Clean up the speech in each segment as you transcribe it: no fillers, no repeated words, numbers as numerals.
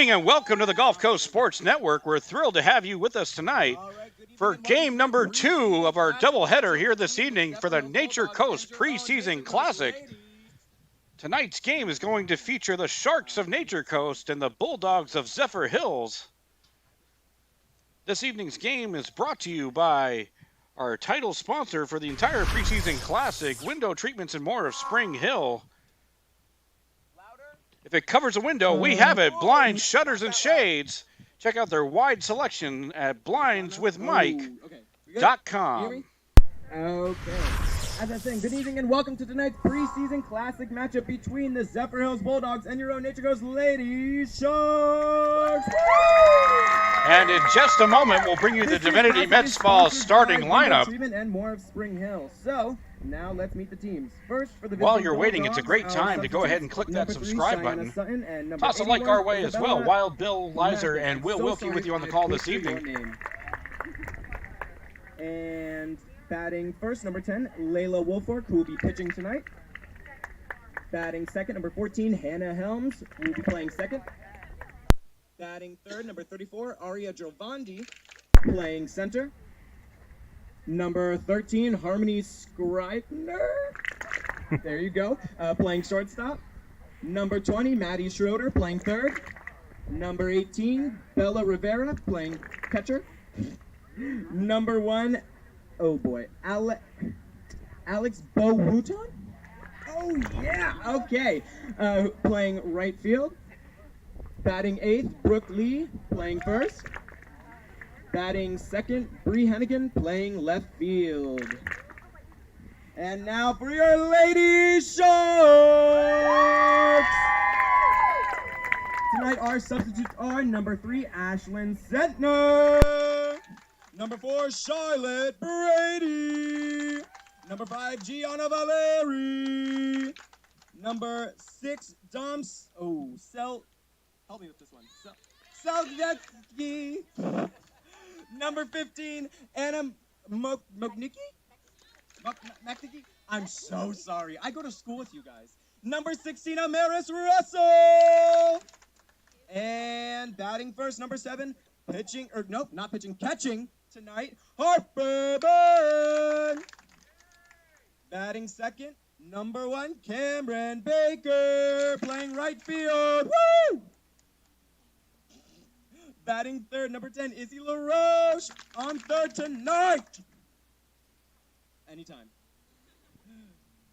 evening and welcome to the Gulf Coast Sports Network. We're thrilled to have you with us tonight for game number 2 of our doubleheader here this evening for the Nature Coast Preseason Classic. Tonight's game is going to feature the Sharks of Nature Coast and the Bulldogs of Zephyrhills. This evening's game is brought to you by our title sponsor for the entire preseason classic, Window Treatments and More of Spring Hill. If it covers a window, we have it. Blinds, shutters, and shades. Check out their wide selection at blindswithmike.com. Okay. As I was saying, good evening and welcome to tonight's preseason classic matchup between the Zephyrhills Bulldogs and your own Nature Coast Ladies Sharks. And in just a moment, we'll bring you the Divinity Med Spa starting lineup. Treatment and More of Spring Hill. So, now let's meet the teams. First, for the while you're waiting, it's a great time to go ahead and click that subscribe button. Toss a like our way as well. Wild Bill, Lizer, and Will Wilkie with you on the call this evening. And batting first, number 10, Layla Wolfork, who will be pitching tonight. Batting second, number 14, Hannah Helms, who will be playing second. Batting third, number 34, Aria Giovandi, playing center. Number 13, Harmony Scribner. There you go. Playing shortstop. Number 20, Maddie Schroeder, playing third. Number 18, Bella Rivera, playing catcher. Number 1, oh boy, Alex Bowuton? Oh yeah, okay. Playing right field. Batting 8th, Brooke Lee, playing first. Batting second, Bree Hennigan, playing left field. And now for your Lady Sharks! Tonight our substitutes are number 3, Ashlyn Sentner. Number 4, Charlotte Brady. Number 5, Gianna Valeri. Number 6, help me with this one. Salvetsky. Number 15, Anna Moknicki? I'm so sorry. I go to school with you guys. Number 16, Amaris Russell. And batting first, number 7, catching tonight, Harper Byrne. Batting second, number 1, Cameron Baker, playing right field. Woo! Batting third, number 10, Izzy LaRoche, on third tonight. Anytime.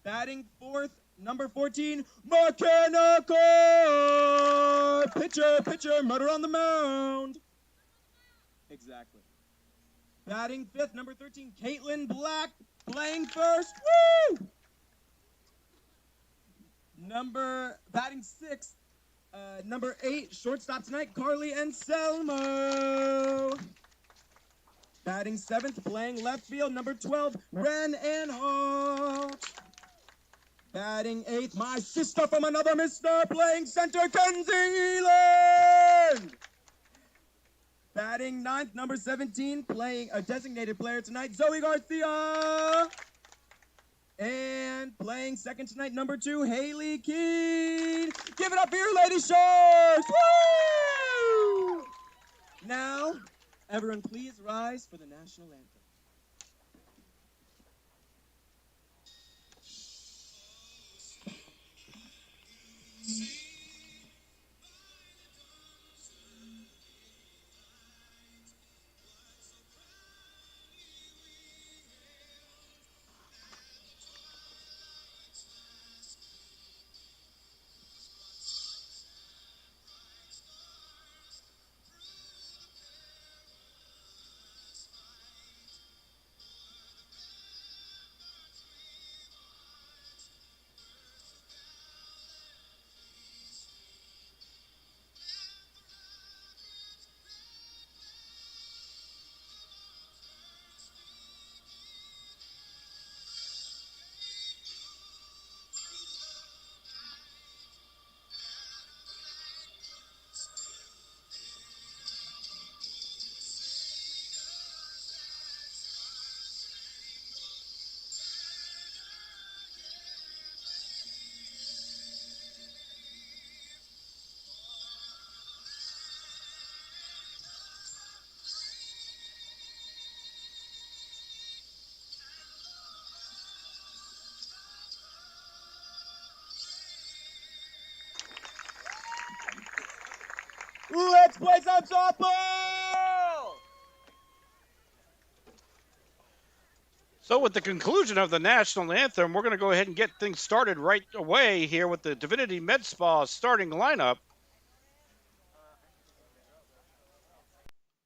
Batting fourth, number 14, McKenna Core. Pitcher, murder on the mound. Exactly. Batting fifth, number 13, Caitlin Black, playing first. Woo! Batting sixth, number 8, shortstop tonight, Carly Anselmo. Batting 7th, playing left field, number 12, Ren Anholt. Batting 8th, my sister from another mister, playing center, Kenzie Eland. Batting 9th, number 17, playing a designated player tonight, Zoe Garcia. And playing second tonight, number 2, Haley Keene. Give it up for your Lady Sharks! Woo! Now, everyone please rise for the national anthem. Bulldogs play some softball! So with the conclusion of the national anthem, we're going to go ahead and get things started right away here with the Divinity Med Spa starting lineup.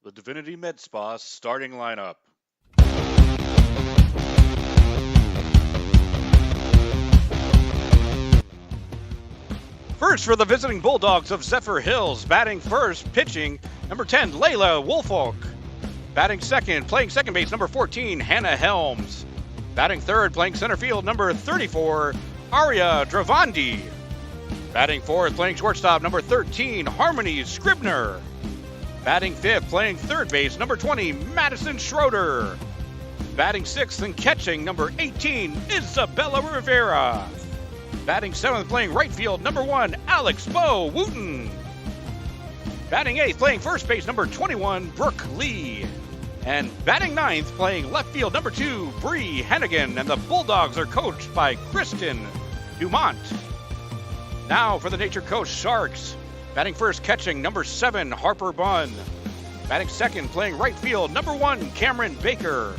The Divinity Med Spa starting lineup. First for the visiting Bulldogs of Zephyrhills, batting first, pitching, number 10, Layla Woolfolk. Batting second, playing second base, number 14, Hannah Helms. Batting third, playing center field, number 34, Aria Dravandi. Batting fourth, playing shortstop, number 13, Harmony Scribner. Batting fifth, playing third base, number 20, Madison Schroeder. Batting sixth and catching, number 18, Isabella Rivera. Batting seventh, playing right field, number 1, Alex Bo Wooten. Batting eighth, playing first base, number 21, Brooke Lee. And batting ninth, playing left field, number 2, Bree Hennigan. And the Bulldogs are coached by Kristen Dumont. Now for the Nature Coast Sharks. Batting first, catching, number 7, Harper Bunn. Batting second, playing right field, number 1, Cameron Baker.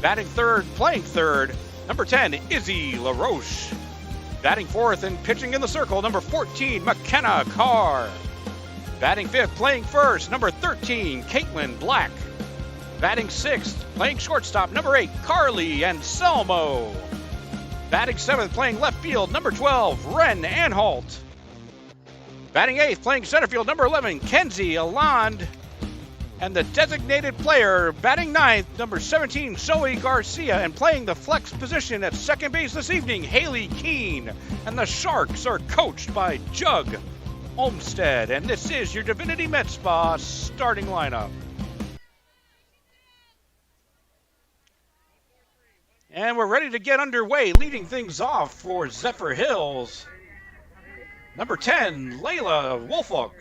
Batting third, playing third, number 10, Izzy LaRoche. Batting fourth and pitching in the circle, number 14, McKenna Carr. Batting fifth, playing first, number 13, Caitlin Black. Batting sixth, playing shortstop, number 8, Carly Anselmo. Batting seventh, playing left field, number 12, Ren Anhalt. Batting eighth, playing center field, number 11, Kenzie Aland. And the designated player, batting ninth, number 17, Zoe Garcia. And playing the flex position at second base this evening, Haley Keene. And the Sharks are coached by Jug Olmstead. And this is your Divinity Med Spa starting lineup. And we're ready to get underway, leading things off for Zephyrhills. Number 10, Layla Woolfolk.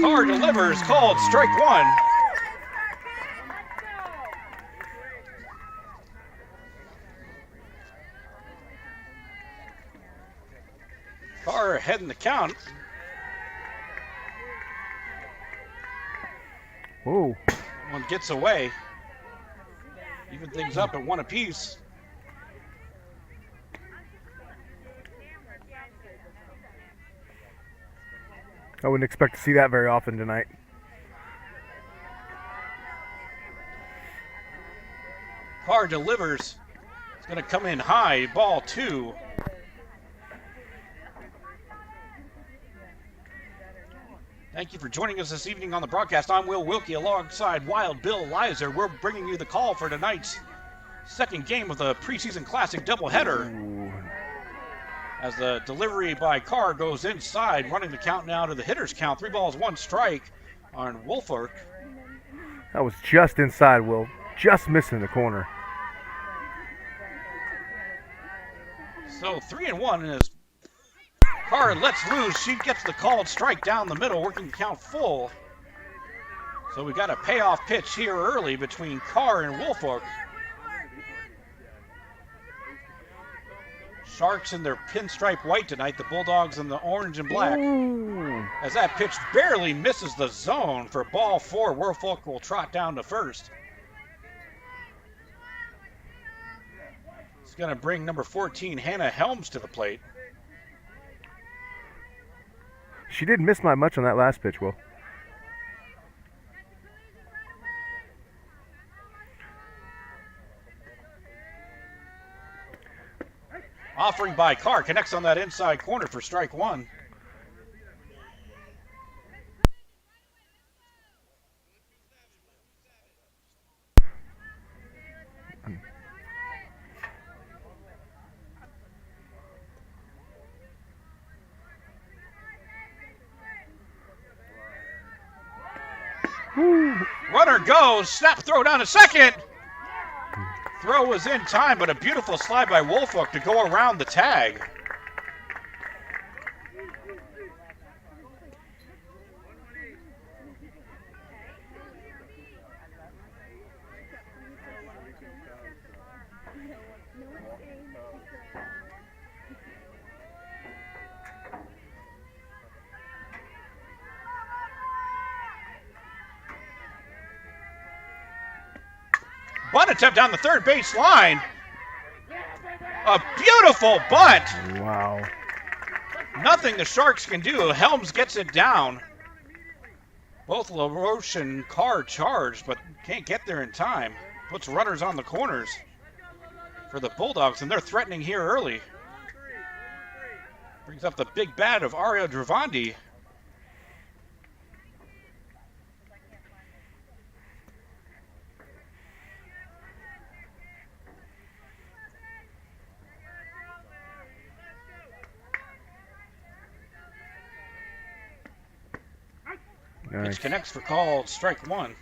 Carr delivers, called strike one. Carr ahead in the count. Whoa. One gets away. Even things up at one apiece. I wouldn't expect to see that very often tonight. Carr delivers. It's going to come in high. Ball 2. Thank you for joining us this evening on the broadcast. I'm Will Wilkie alongside Wild Bill Lizer. We're bringing you the call for tonight's second game of the preseason classic doubleheader. As the delivery by Carr goes inside, running the count now to the hitter's count. 3 balls, 1 strike on Woolfolk. That was just inside, Will. Just missing the corner. So 3-1 as Carr lets loose. She gets the called strike down the middle, working the count full. So we got a payoff pitch here early between Carr and Woolfolk. Sharks in their pinstripe white tonight, the Bulldogs in the orange and black. Ooh. As that pitch barely misses the zone for ball 4, Woolfolk will trot down to first. It's going to bring number 14, Hannah Helms, to the plate. She didn't miss by much on that last pitch, Will. Offering by Carr, connects on that inside corner for strike 1. Runner goes, snap throw down to second. Throw was in time, but a beautiful slide by Woolfolk to go around the tag. bunt attempt down the third base line. A beautiful bunt. Wow. Nothing the Sharks can do. Helms gets it down. Both LaRoche and Carr charged, but can't get there in time. Puts runners on the corners for the Bulldogs, and they're threatening here early. Brings up the big bat of Ario Dravandi. Nice. Pitch connects for called strike one.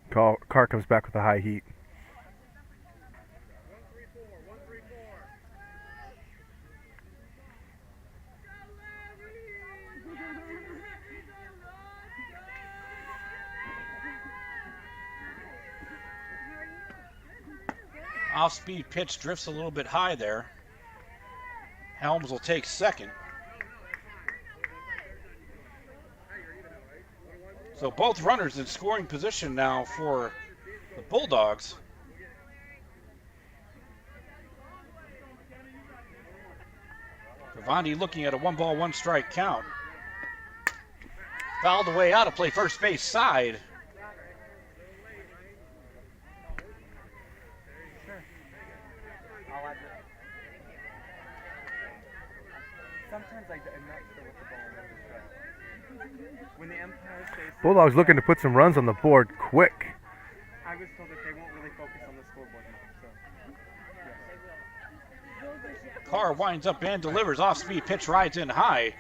Carr comes back with a high heat. Off-speed pitch drifts a little bit high there. Helms will take second. So both runners in scoring position now for the Bulldogs. Gravandi looking at a 1-ball, 1-strike count. Fouled away out to play first base side. Sometimes I'm not sure what the ball is. When the Empire says Bulldogs looking to put some runs on the board quick. I was told that they won't really focus on the scoreboard now, so. Carr winds up and delivers. Off-speed pitch rides in high.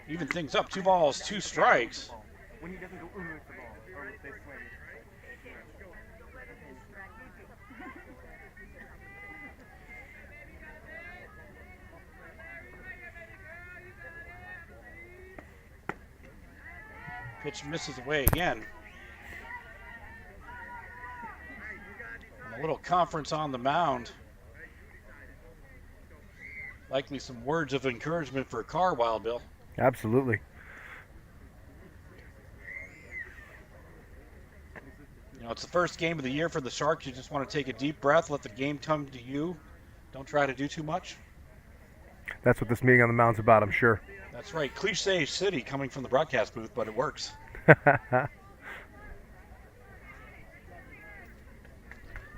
Even things up. 2 balls, 2 strikes. When he doesn't go with the ball, or if they swing. Pitch misses away again. And a little conference on the mound. Likely some words of encouragement for Carr, Wild Bill. Absolutely. You know, it's the first game of the year for the Sharks. You just want to take a deep breath, let the game come to you. Don't try to do too much. That's what this meeting on the mound's about, I'm sure. That's right. Cliche city coming from the broadcast booth, but it works.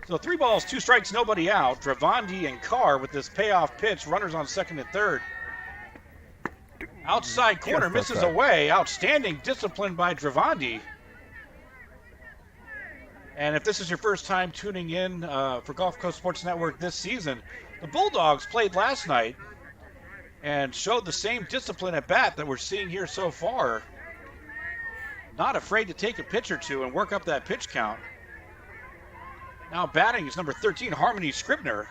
So 3 balls, 2 strikes, nobody out. Dravandi and Carr with this payoff pitch. Runners on second and third. Outside corner, Just misses outside. away. Outstanding discipline by Dravandi. And if this is your first time tuning in for Gulf Coast Sports Network this season, the Bulldogs played last night and showed the same discipline at bat that we're seeing here so far. Not afraid to take a pitch or two and work up that pitch count. Now batting is number 13, Harmony Scribner.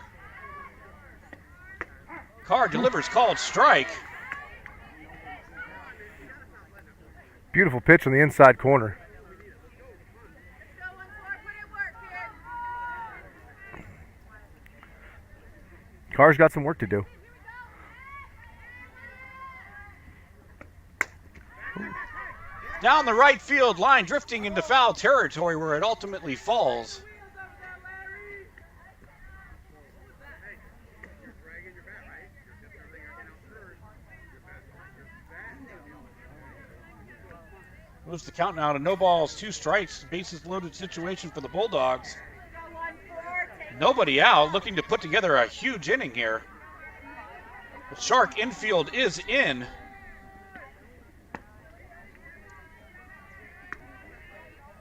Carr delivers, called strike. Beautiful pitch on the inside corner. Carr's got some work to do. Down the right field line, drifting into foul territory where it ultimately falls. Moves the count now to no balls, 2 strikes, bases loaded situation for the Bulldogs. Nobody out, looking to put together a huge inning here. The Shark infield is in.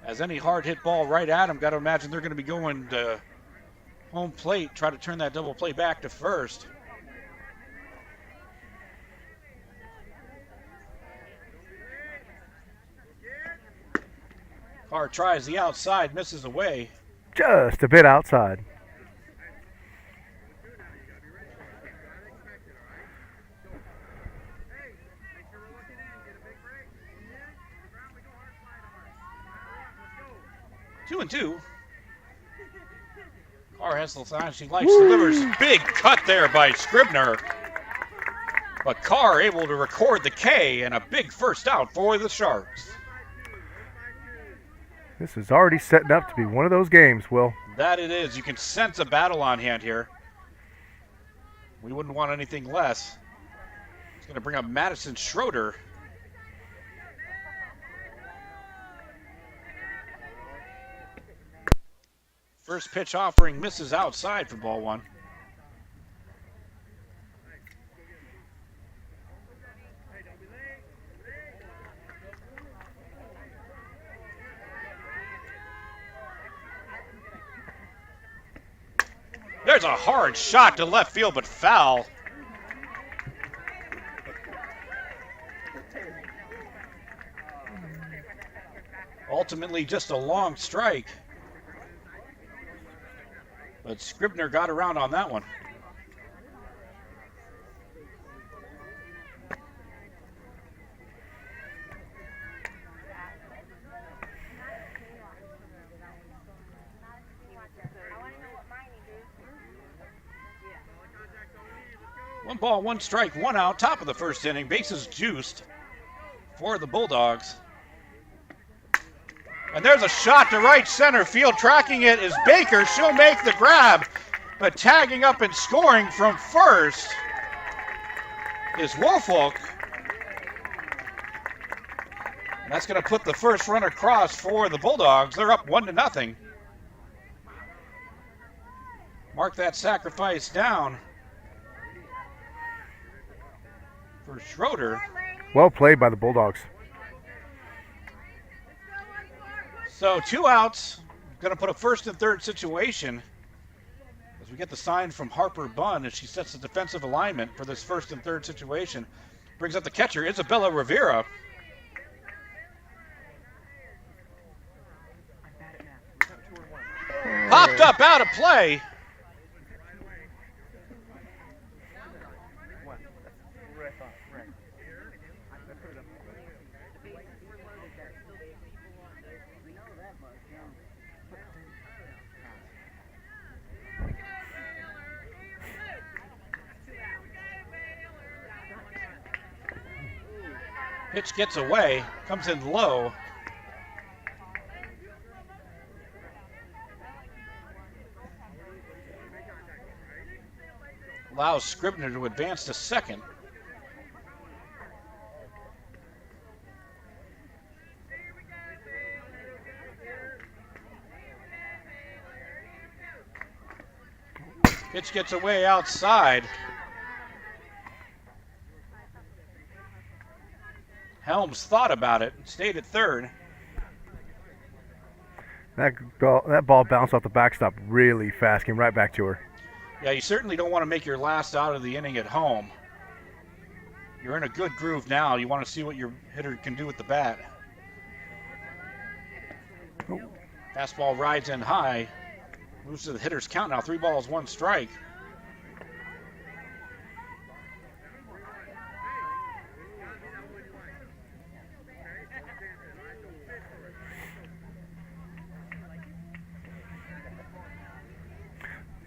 As any hard hit ball right at him, got to imagine they're going to be going to home plate, try to turn that double play back to first. Carr tries the outside, misses away. Just a bit outside. Two and two. Carr has the sign she likes, delivers. Big cut there by Scribner. But Carr able to record the K and a big first out for the Sharks. This is already setting up to be one of those games, Will. That it is. You can sense a battle on hand here. We wouldn't want anything less. It's going to bring up Madison Schroeder. First pitch offering misses outside for ball one. There's a hard shot to left field, but foul. Ultimately, just a long strike. But Scribner got around on that one. One ball, one strike, one out, top of the first inning. Bases juiced for the Bulldogs. And there's a shot to right center field. Tracking it is Baker. She'll make the grab. But tagging up and scoring from first is Woolfolk. And that's going to put the first run across for the Bulldogs. They're up 1-0. Mark that sacrifice down for Schroeder. Well played by the Bulldogs. So 2 outs, going to put a first and third situation as we get the sign from Harper Bunn as she sets the defensive alignment for this first and third situation. Brings up the catcher, Isabella Rivera. Popped up out of play. Pitch gets away, comes in low. Allows Scribner to advance to second. Pitch gets away outside. Helms thought about it, stayed at third. That ball bounced off the backstop really fast, came right back to her. Yeah, you certainly don't want to make your last out of the inning at home. You're in a good groove now. You want to see what your hitter can do with the bat. Oh. Fastball rides in high. Moves to the hitter's count now. 3 balls, 1 strike.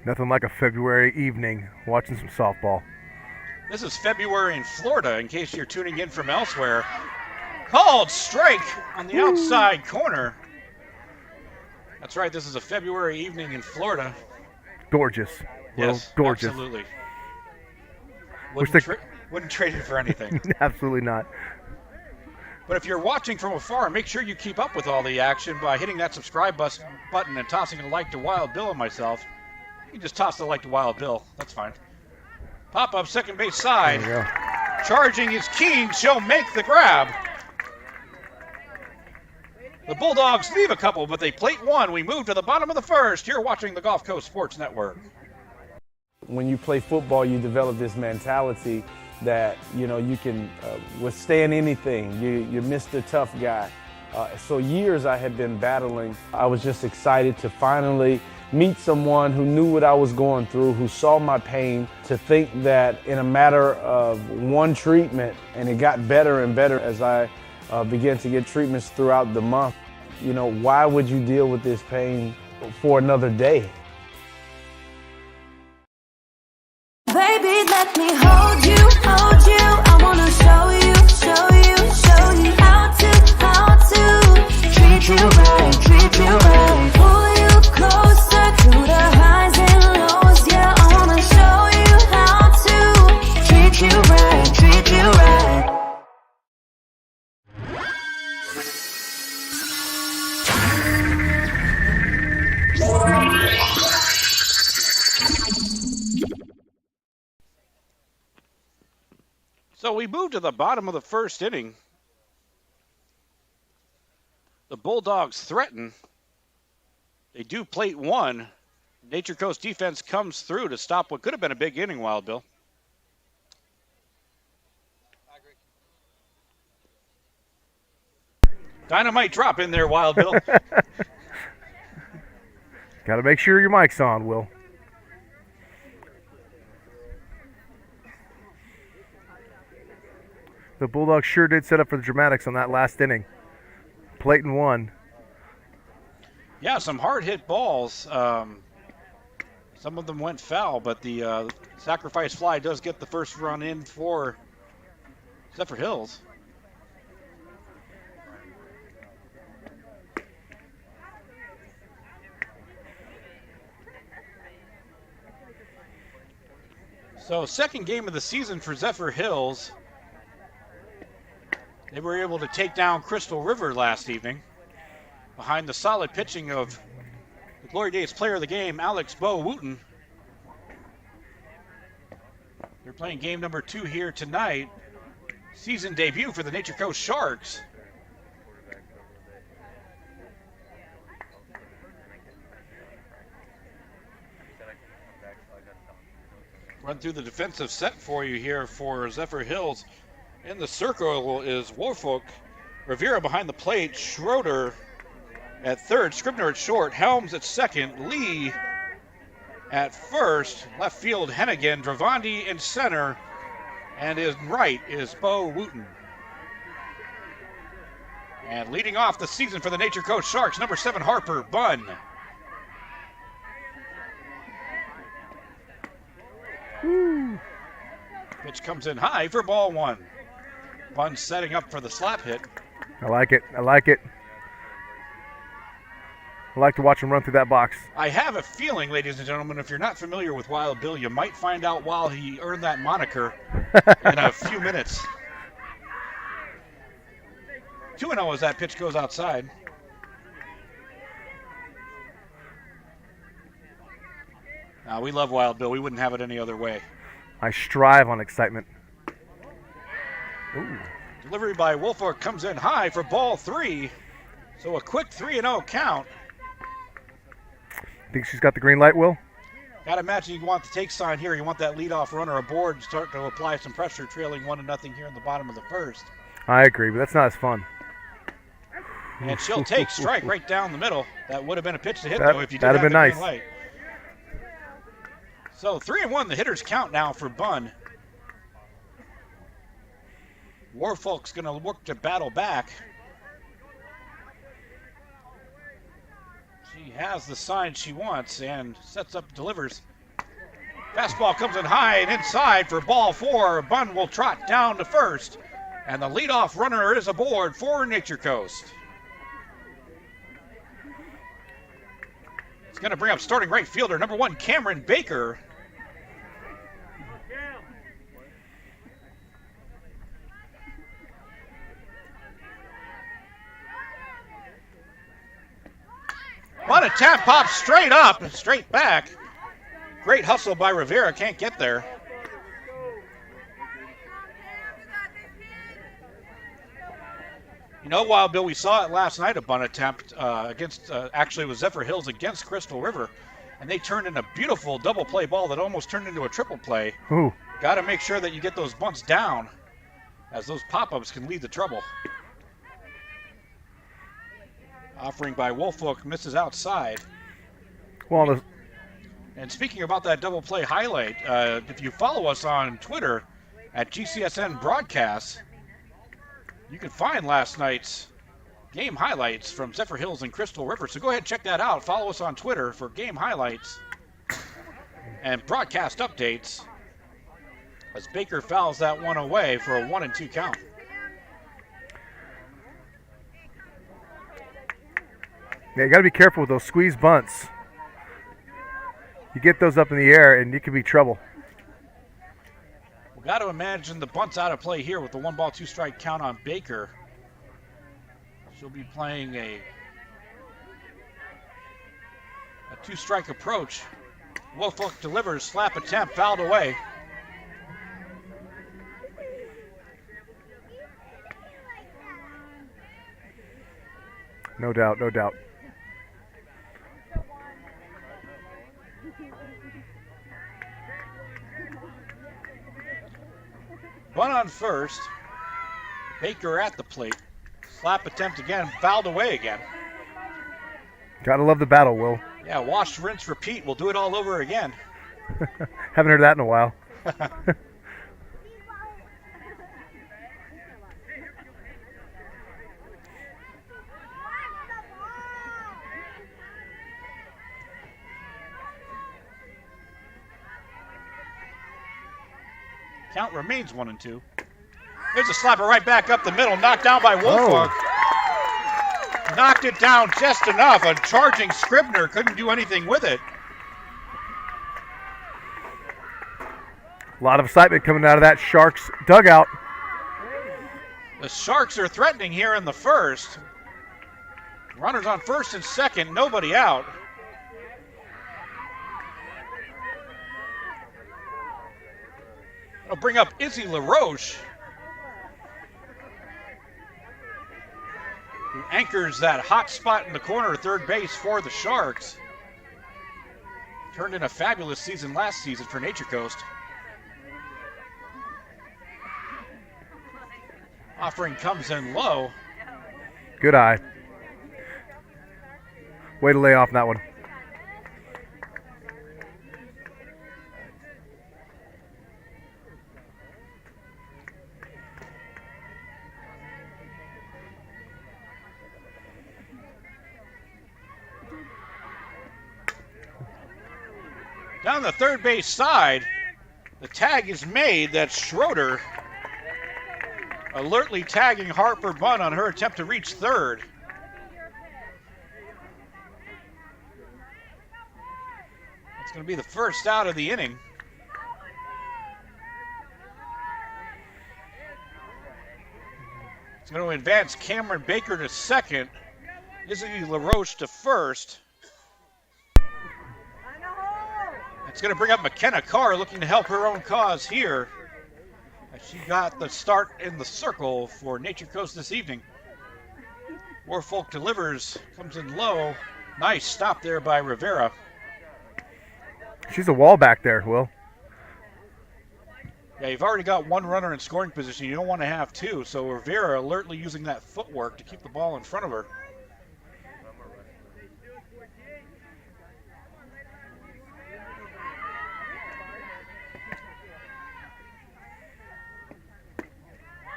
Nothing like a February evening watching some softball. This is February in Florida, in case you're tuning in from elsewhere. Called strike on the outside corner. That's right, this is a February evening in Florida. Gorgeous. Yes, well, gorgeous. Absolutely. Wouldn't trade it for anything. Absolutely not. But if you're watching from afar, make sure you keep up with all the action by hitting that subscribe button and tossing a like to Wild Bill and myself. You can just toss the like to Wild Bill. That's fine. Pop up second base side. There you go. Charging is Keen. She'll make the grab. The Bulldogs leave a couple, but they plate one. We move to the bottom of the first. You're watching the Gulf Coast Sports Network. When you play football, you develop this mentality that, you know, you can withstand anything. You're Mr. Tough Guy. So years I had been battling. I was just excited to finally meet someone who knew what I was going through, who saw my pain, to think that in a matter of one treatment, and it got better and better as I began to get treatments throughout the month. You know, why would you deal with this pain for another day? Baby, let me hold you, hold you. I wanna show you, show you, show you how to treat you right, treat So we move to the bottom of the first inning. The Bulldogs threaten. They do plate one. Nature Coast defense comes through to stop what could have been a big inning, Wild Bill. Dynamite drop in there, Wild Bill. Got to make sure your mic's on, Will. The Bulldogs sure did set up for the dramatics on that last inning. Plate and one. Yeah, some hard hit balls. Some of them went foul, but the sacrifice fly does get the first run in for Zephyrhills. So second game of the season for Zephyrhills. They were able to take down Crystal River last evening behind the solid pitching of the Glory Days player of the game, Alex Bo Wooten. They're playing game number 2 here tonight. Season debut for the Nature Coast Sharks. Run through the defensive set for you here for Zephyrhills. In the circle is Woolfolk. Rivera behind the plate. Schroeder at third. Scribner at short. Helms at second. Lee at first. Left field, Hennigan. Dravandi in center. And in right is Bo Wooten. And leading off the season for the Nature Coast Sharks, number 7, Harper Bunn. Pitch comes in high for ball 1. Bunn setting up for the slap hit. I like it. I like it. I like to watch him run through that box. I have a feeling, ladies and gentlemen, if you're not familiar with Wild Bill, you might find out while he earned that moniker in a few minutes. 2-0 as that pitch goes outside. Now, we love Wild Bill. We wouldn't have it any other way. I strive on excitement. Ooh. Delivery by Woolfolk comes in high for ball 3. So a quick 3-0 count. Think she's got the green light, Will? Gotta imagine you want the take sign here. You want that leadoff runner aboard and start to apply some pressure, trailing 1-0 here in the bottom of the first. I agree, but that's not as fun. And she'll take strike right down the middle. That would have been a pitch to hit, though, if you did have that'd the been nice. green light. So 3-1, the hitters count now for Bunn. Warfolk's going to work to battle back. She has the sign she wants and sets up, delivers. Fastball comes in high and inside for ball 4. Bunn will trot down to first. And the leadoff runner is aboard for Nature Coast. It's going to bring up starting right fielder, number 1, Cameron Baker. What a tap pop straight up and straight back. Great hustle by Rivera, can't get there. You know, Wild Bill, we saw it last night, a bunt attempt against, actually it was Zephyrhills against Crystal River, and they turned in a beautiful double play ball that almost turned into a triple play. Ooh. Got to make sure that you get those bunts down, as those pop-ups can lead to trouble. Offering by Woolfolk misses outside. Well, and speaking about that double play highlight, if you follow us on Twitter at GCSN Broadcasts, you can find last night's game highlights from Zephyrhills and Crystal River. So go ahead and check that out. Follow us on Twitter for game highlights and broadcast updates as Baker fouls that one away for a 1-2 count. yeah, you got to be careful with those squeeze bunts. You get those up in the air, and you could be trouble. We've got to imagine the bunt's out of play here with the 1-ball, 2-strike count on Baker. She'll be playing a 2-strike approach. Woolfolk delivers, slap attempt, fouled away. No doubt, no doubt. Bunt on first. Baker at the plate. Slap attempt again, fouled away again. Gotta love the battle, Will. Yeah, wash, rinse, repeat. We'll do it all over again. Haven't heard that in a while. Count remains 1-2. There's a slapper right back up the middle, knocked down by Wolfhard. Knocked it down just enough. A charging Scribner couldn't do anything with it. A lot of excitement coming out of that Sharks dugout. The Sharks are threatening here in the first. Runners on first and second, nobody out. It'll bring up Izzy LaRoche, who anchors that hot spot in the corner of third base for the Sharks. Turned in a fabulous season last season for Nature Coast. Offering comes in low. Good eye. Way to lay off that one. Down the third base side, the tag is made that Schroeder alertly tagging Harper Bunn on her attempt to reach third. It's going to be the first out of the inning. It's going to advance Cameron Baker to second, Izzy LaRoche to first. It's going to bring up McKenna Carr, looking to help her own cause here. She got the start in the circle for Nature Coast this evening. Warfolk delivers, comes in low. Nice stop there by Rivera. She's a wall back there, Will. Yeah, you've already got one runner in scoring position. You don't want to have two, so Rivera alertly using that footwork to keep the ball in front of her.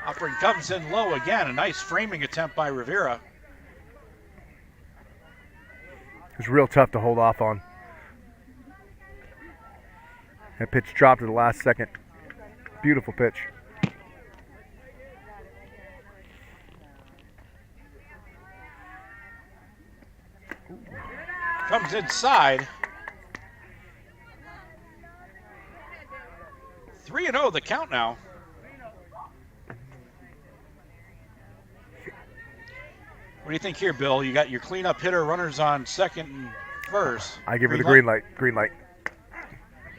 Offering comes in low again. A nice framing attempt by Rivera. It was real tough to hold off on. That pitch dropped at the last second. Beautiful pitch. Comes inside. 3-0 the count now. What do you think here, Bill? You got your cleanup hitter, runners on second and first. I give her the green light. Green light.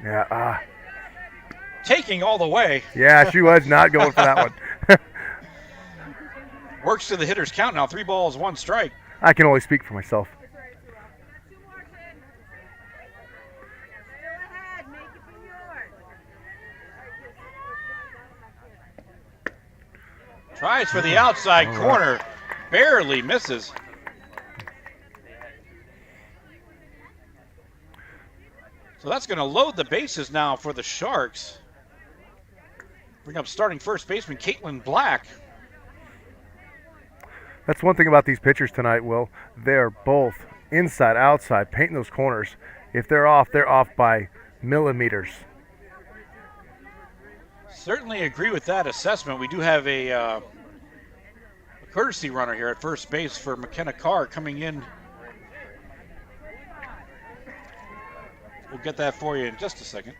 Yeah. Taking all the way. Yeah, she was not going for that one. Works to the hitter's count now. 3 balls, 1 strike. I can only speak for myself. Tries for the outside corner. Barely misses. So that's going to load the bases now for the Sharks. Bring up starting first baseman Caitlin Black. That's one thing about these pitchers tonight, Will. They're both inside, outside, painting those corners. If they're off by millimeters. Certainly agree with that assessment. We do have a courtesy runner here at first base for McKenna Carr coming in. We'll get that for you in just a second.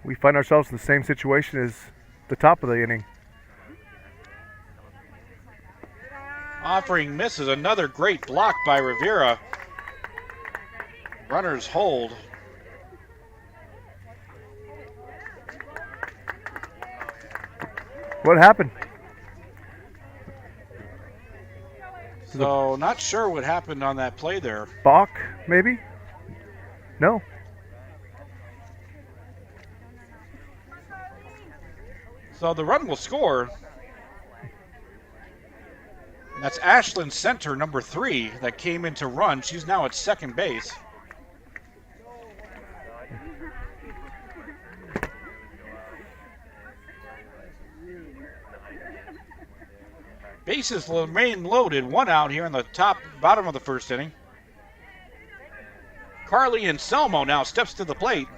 We find ourselves in the same situation as the top of the inning. Offering misses. Another great block by Rivera. Runners hold. What happened? So not sure what happened on that play there. Balk, maybe? No. So the run will score. That's Ashlyn Center, number 3, that came in to run. She's now at second base. Bases remain loaded. 1 out here in the bottom of the first inning. Carly Anselmo now steps to the plate.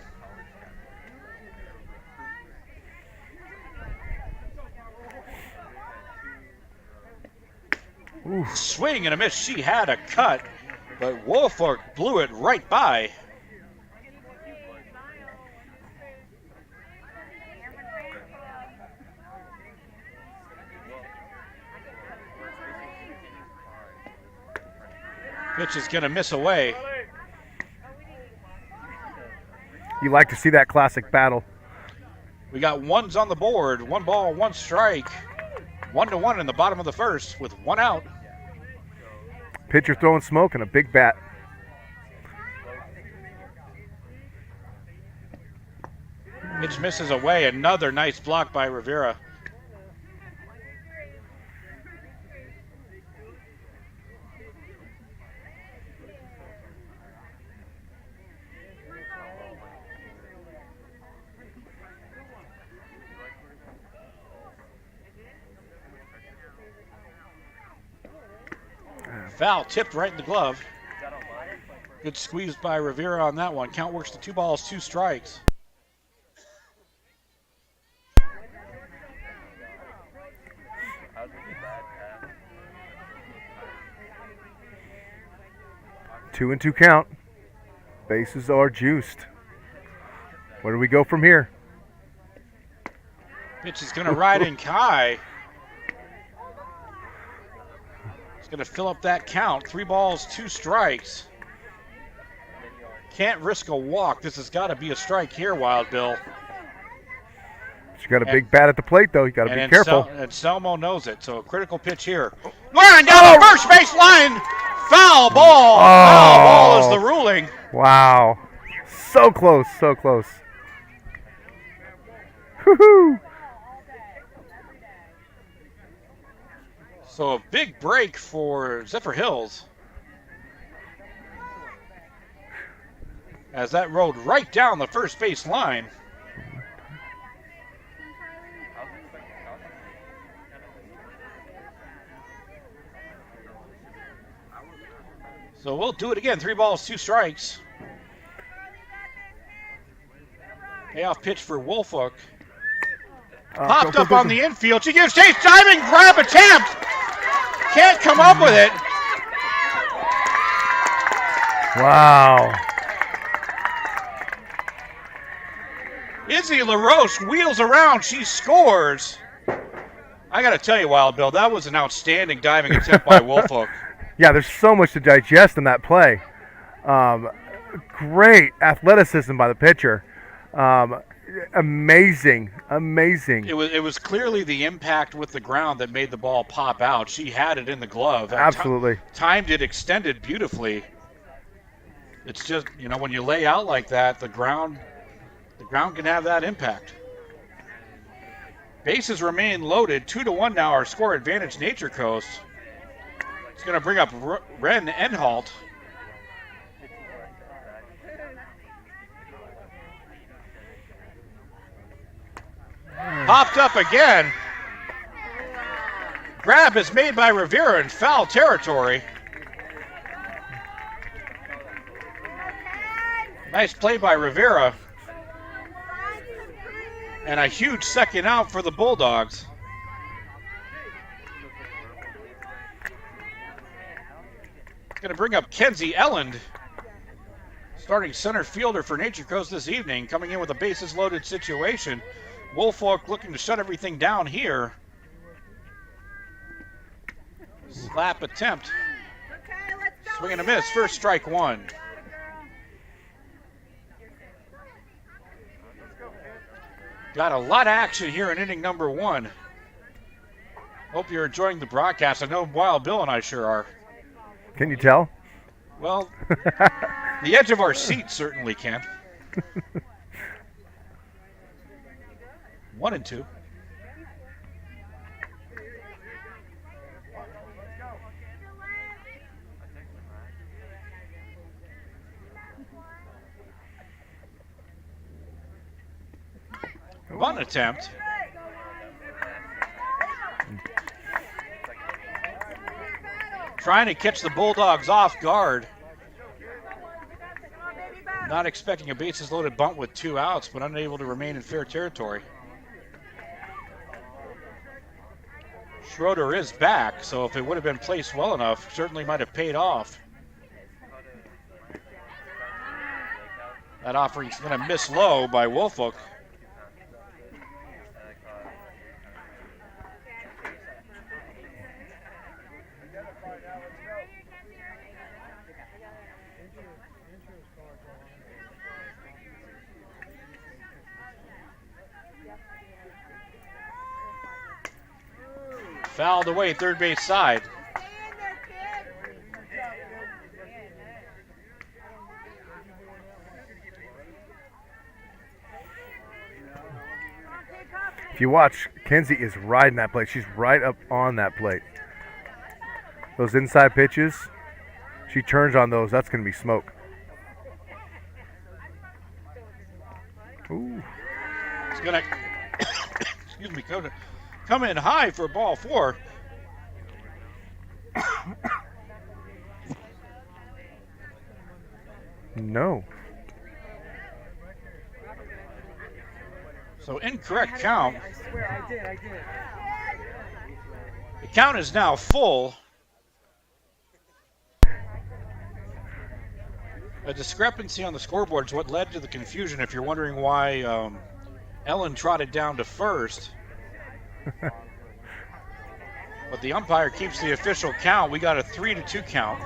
Oof. Swing and a miss. She had a cut, but Woolfolk blew it right by. Pitch is going to miss away. You like to see that classic battle. We got ones on the board. 1 ball, 1 strike. 1-1 in the bottom of the first with 1 out. Pitcher throwing smoke and a big bat. Pitch misses away. Another nice block by Rivera. Foul tipped right in the glove. Good squeeze by Rivera on that one. Count works to 2 balls, 2 strikes. Two and 2 count. Bases are juiced. Where do we go from here? Pitch is going to ride in Kai. It's going to fill up that count. 3 balls, 2 strikes. Can't risk a walk. This has got to be a strike here, Wild Bill. She got a big bat at the plate, though. You got to be careful. And Selmo knows it. So a critical pitch here. Line down the first base line. Foul ball. Foul ball is the ruling. Wow. So close, so close. Woohoo! So a big break for Zephyrhills. As that rode right down the first base line. So we'll do it again. 3 balls, 2 strikes. Payoff pitch for Woolfolk. Popped up on the infield. She gives chase, diving, grab attempt. Can't come up with it. Wow. Izzy LaRoche wheels around. She scores. I got to tell you, Wild Bill, that was an outstanding diving attempt by Woolfolk. Yeah, there's so much to digest in that play. Great athleticism by the pitcher. Amazing. It was clearly the impact with the ground that made the ball pop out. She had it in the glove. Absolutely. Timed it, extended beautifully. It's just, when you lay out like that, the ground can have that impact. Bases remain loaded. 2-1 now, our score advantage, Nature Coast. It's going to bring up Ren Enhalt. Popped up again. Grab is made by Rivera in foul territory. Nice play by Rivera. And a huge second out for the Bulldogs. Going to bring up Kenzie Elland, starting center fielder for Nature Coast this evening, coming in with a bases loaded situation. Woolfolk looking to shut everything down here. Slap attempt. Swing and a miss. First strike 1. Got a lot of action here in inning number 1. Hope you're enjoying the broadcast. I know Wild Bill and I sure are. Can you tell? Well, the edge of our seat certainly can. 1 and 2. One attempt. Trying to catch the Bulldogs off guard. Not expecting a bases loaded bunt with 2 outs, but unable to remain in fair territory. Schroeder is back, so if it would have been placed well enough, certainly might have paid off. That offering's going to miss low by Wolfolk. Fouled away, third base side. If you watch, Kenzie is riding that plate. She's right up on that plate. Those inside pitches, she turns on those. That's going to be smoke. Ooh. It's going to, excuse me, come in high for ball 4. No. So incorrect count. I swear I did. The count is now full. A discrepancy on the scoreboard is what led to the confusion if you're wondering why Ellen trotted down to first. But the umpire keeps the official count. We got a 3-2 count.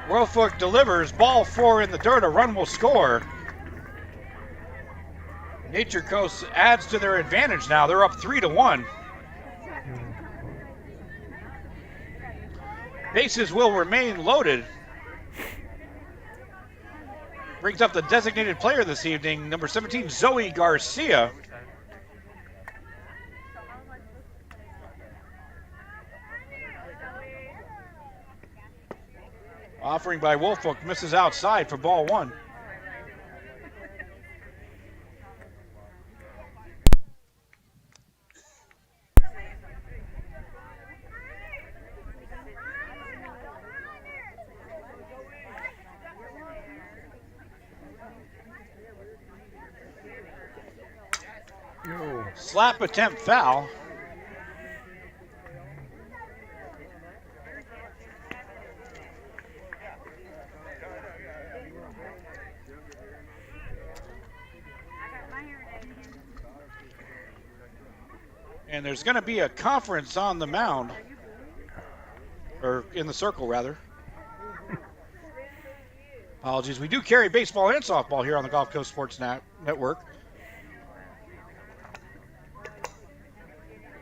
Wolfolk delivers, ball 4 in the dirt, a run will score. Nature Coast adds to their advantage now. They're up 3-1. Bases will remain loaded. Brings up the designated player this evening, number 17, Zoe Garcia. Offering by Wolfolk misses outside for ball 1. Slap attempt foul. And there's going to be a conference on the mound, or in the circle, rather. Apologies. We do carry baseball and softball here on the Gulf Coast Sports Network.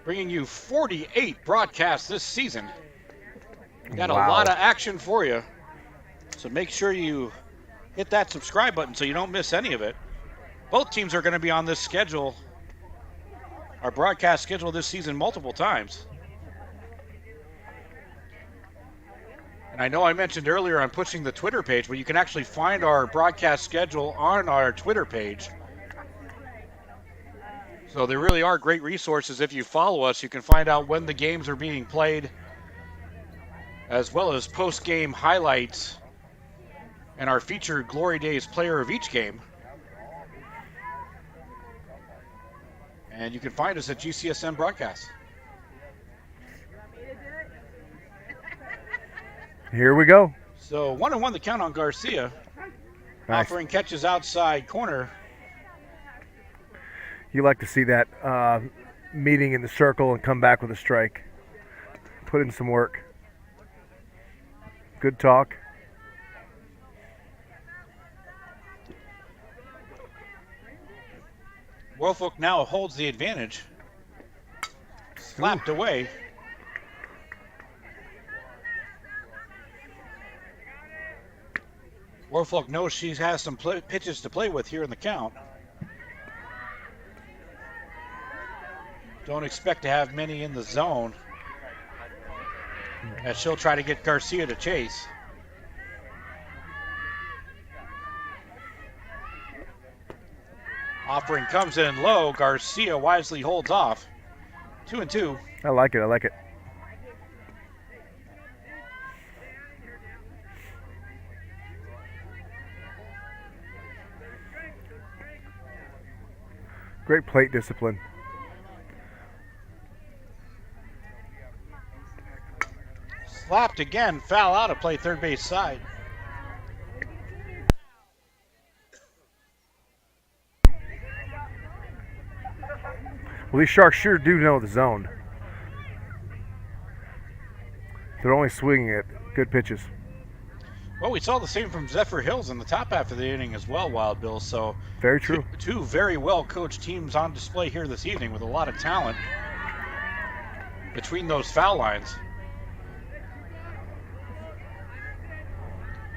Bringing you 48 broadcasts this season. We got a lot of action for you. So make sure you hit that subscribe button so you don't miss any of it. Both teams are going to be on this schedule, our broadcast schedule this season, multiple times. And I know I mentioned earlier I'm pushing the Twitter page, but you can actually find our broadcast schedule on our Twitter page. So there really are great resources. If you follow us, you can find out when the games are being played, as well as post-game highlights and our featured Glory Days player of each game. And you can find us at GCSN Broadcast. Here we go. So 1-1 the count on Garcia. Nice. Offering catches outside corner. You like to see that meeting in the circle and come back with a strike. Put in some work. Good talk. Woolfolk now holds the advantage. Slapped away. Woolfolk knows she has some pitches to play with here in the count. Don't expect to have many in the zone, as she'll try to get Garcia to chase. Offering comes in low. Garcia wisely holds off. 2-2. I like it. I like it. Great plate discipline. Slapped again, foul out of play, third base side. Well, these Sharks sure do know the zone. They're only swinging at good pitches. Well, we saw the same from Zephyrhills in the top half of the inning as well, Wild Bill. So Very true. Two very well-coached teams on display here this evening with a lot of talent between those foul lines.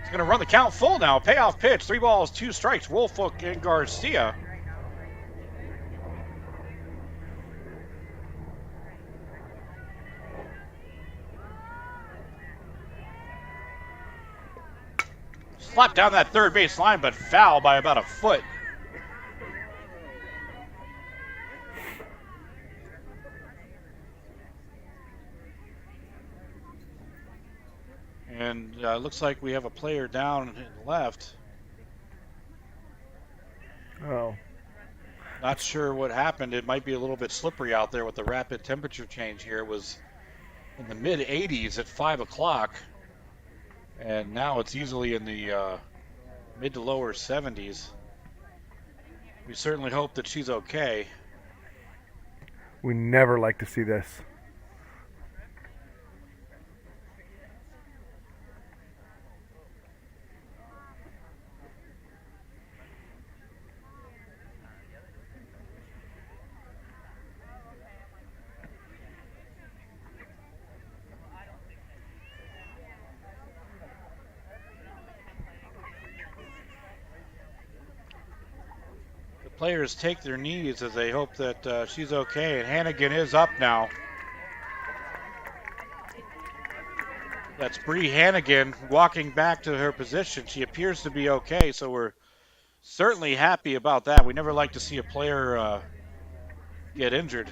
He's going to run the count full now. Payoff pitch, 3 balls, 2 strikes. Woolfolk and Garcia. Slapped down that third base line, but foul by about a foot. And looks like we have a player down in left. Oh. Not sure what happened. It might be a little bit slippery out there with the rapid temperature change here. It was in the mid 80s at 5 o'clock. And now it's easily in the mid to lower 70s. We certainly hope that she's okay. We never like to see this. Players take their knees as they hope that she's okay, and Hannigan is up now. That's Bree Hannigan walking back to her position. She appears to be okay, so we're certainly happy about that. We never like to see a player get injured.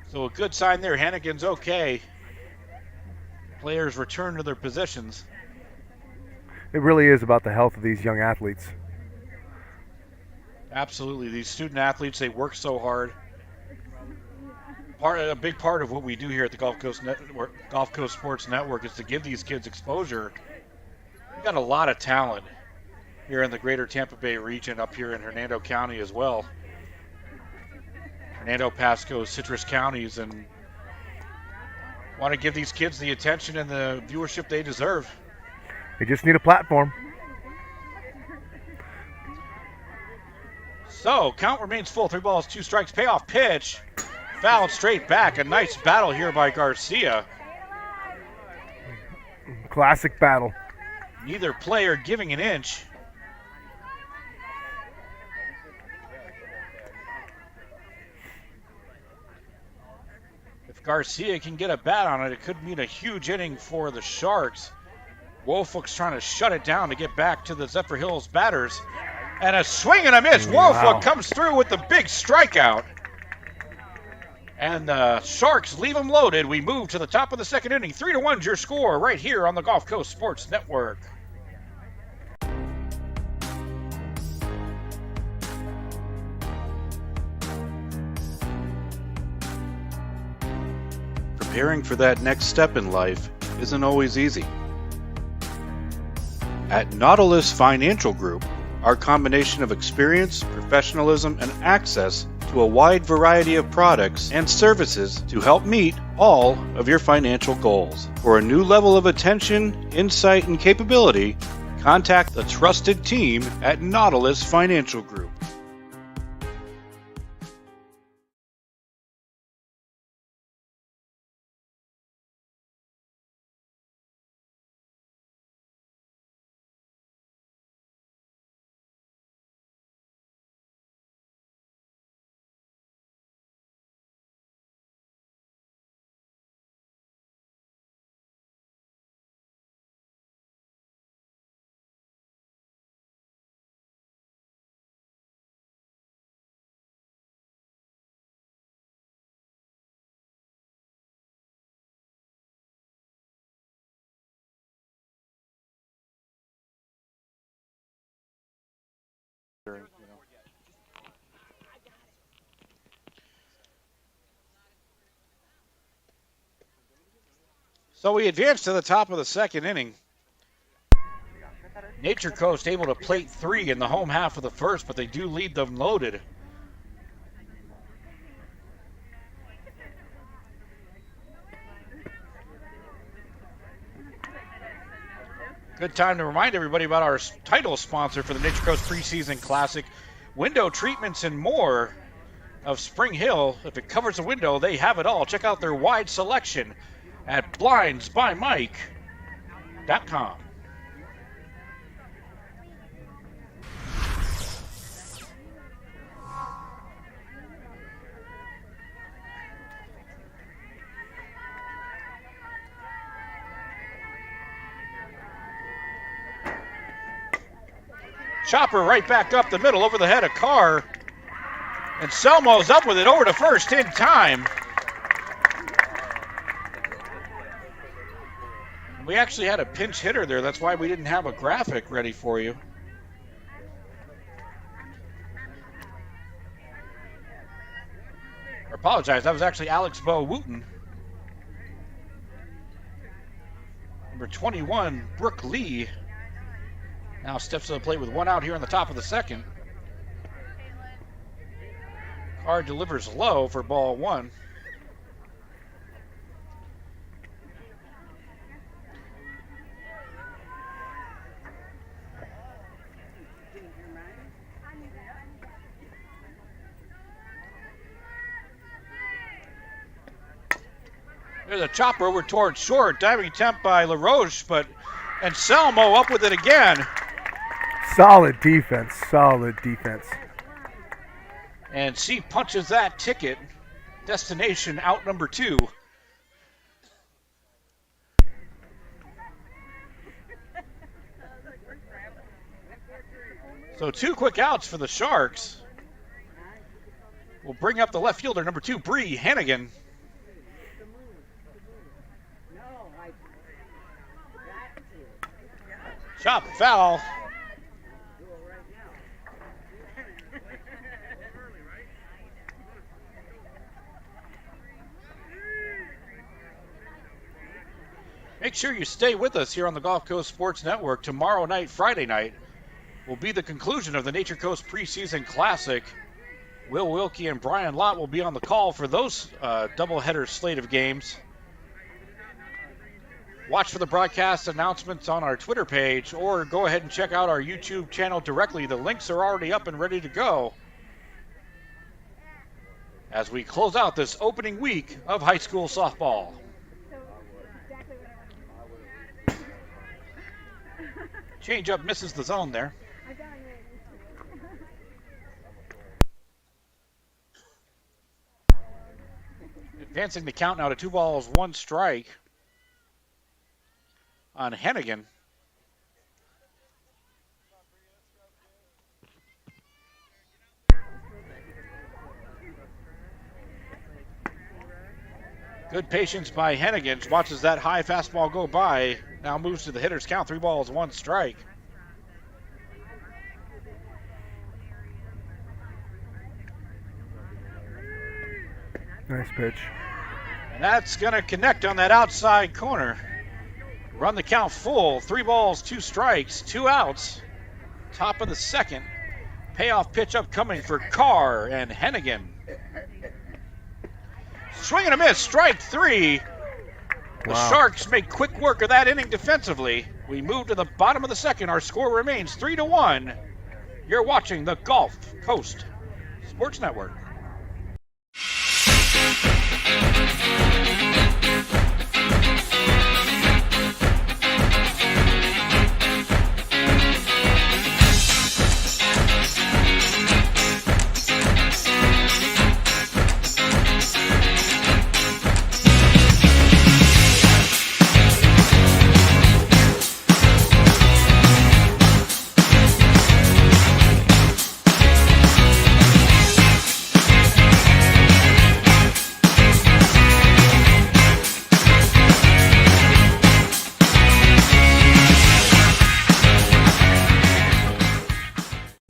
So a good sign there. Hannigan's okay. Players return to their positions. It really is about the health of these young athletes. Absolutely. These student athletes, they work so hard. A big part of what we do here at the Gulf Coast Sports Network is to give these kids exposure. We've got a lot of talent here in the greater Tampa Bay region, up here in Hernando County as well. Hernando, Pasco, Citrus counties, and want to give these kids the attention and the viewership they deserve. They just need a platform. So, count remains full. 3 balls, 2 strikes. Payoff pitch. Fouled straight back. A nice battle here by Garcia. Classic battle. Neither player giving an inch. If Garcia can get a bat on it, it could mean a huge inning for the Sharks. Woolfolk's trying to shut it down to get back to the Zephyrhills batters. And a swing and a miss. Wow. Woolfolk comes through with the big strikeout. And the Sharks leave them loaded. We move to the top of the second inning. 3-1's your score right here on the Gulf Coast Sports Network. Preparing for that next step in life isn't always easy. At Nautilus Financial Group, our combination of experience, professionalism, and access to a wide variety of products and services to help meet all of your financial goals. For a new level of attention, insight, and capability, contact the trusted team at Nautilus Financial Group. So we advance to the top of the second inning. Nature Coast able to plate 3 in the home half of the first, but they do lead them loaded. Good time to remind everybody about our title sponsor for the Nature Coast Preseason Classic, Window Treatments and More of Spring Hill. If it covers a window, they have it all. Check out their wide selection at blindsbymike.com. Chopper right back up the middle over the head of Carr. And Selmo's up with it over to first in time. We actually had a pinch hitter there. That's why we didn't have a graphic ready for you. I apologize. That was actually Alex Bowe-Wooten. Number 21, Brooke Lee, now steps to the plate with one out here in the top of the second. Carr delivers low for ball 1. There's a chopper over towards short. Diving attempt by LaRoche, but Anselmo up with it again. Solid defense, solid defense. And she punches that ticket. Destination out number 2. So 2 quick outs for the Sharks. We'll bring up the left fielder, number 2, Bree Hannigan. Chop foul. Make sure you stay with us here on the Gulf Coast Sports Network. Tomorrow night, Friday night, will be the conclusion of the Nature Coast Preseason Classic. Will Wilkie and Brian Lott will be on the call for those doubleheader slate of games. Watch for the broadcast announcements on our Twitter page, or go ahead and check out our YouTube channel directly. The links are already up and ready to go as we close out this opening week of high school softball. Change-up misses the zone there. Advancing the count now to 2 balls, 1 strike on Hennigan. Good patience by Hennigan. Watches that high fastball go by. Now moves to the hitter's count. 3 balls, 1 strike. Nice pitch. And that's going to connect on that outside corner. Run the count full. 3 balls, 2 strikes, 2 outs. Top of the second. Payoff pitch upcoming for Carr and Hennigan. Swing and a miss, strike 3. The Wow. Sharks make quick work of that inning defensively. We move to the bottom of the second. Our score remains 3-1. You're watching the Gulf Coast Sports Network.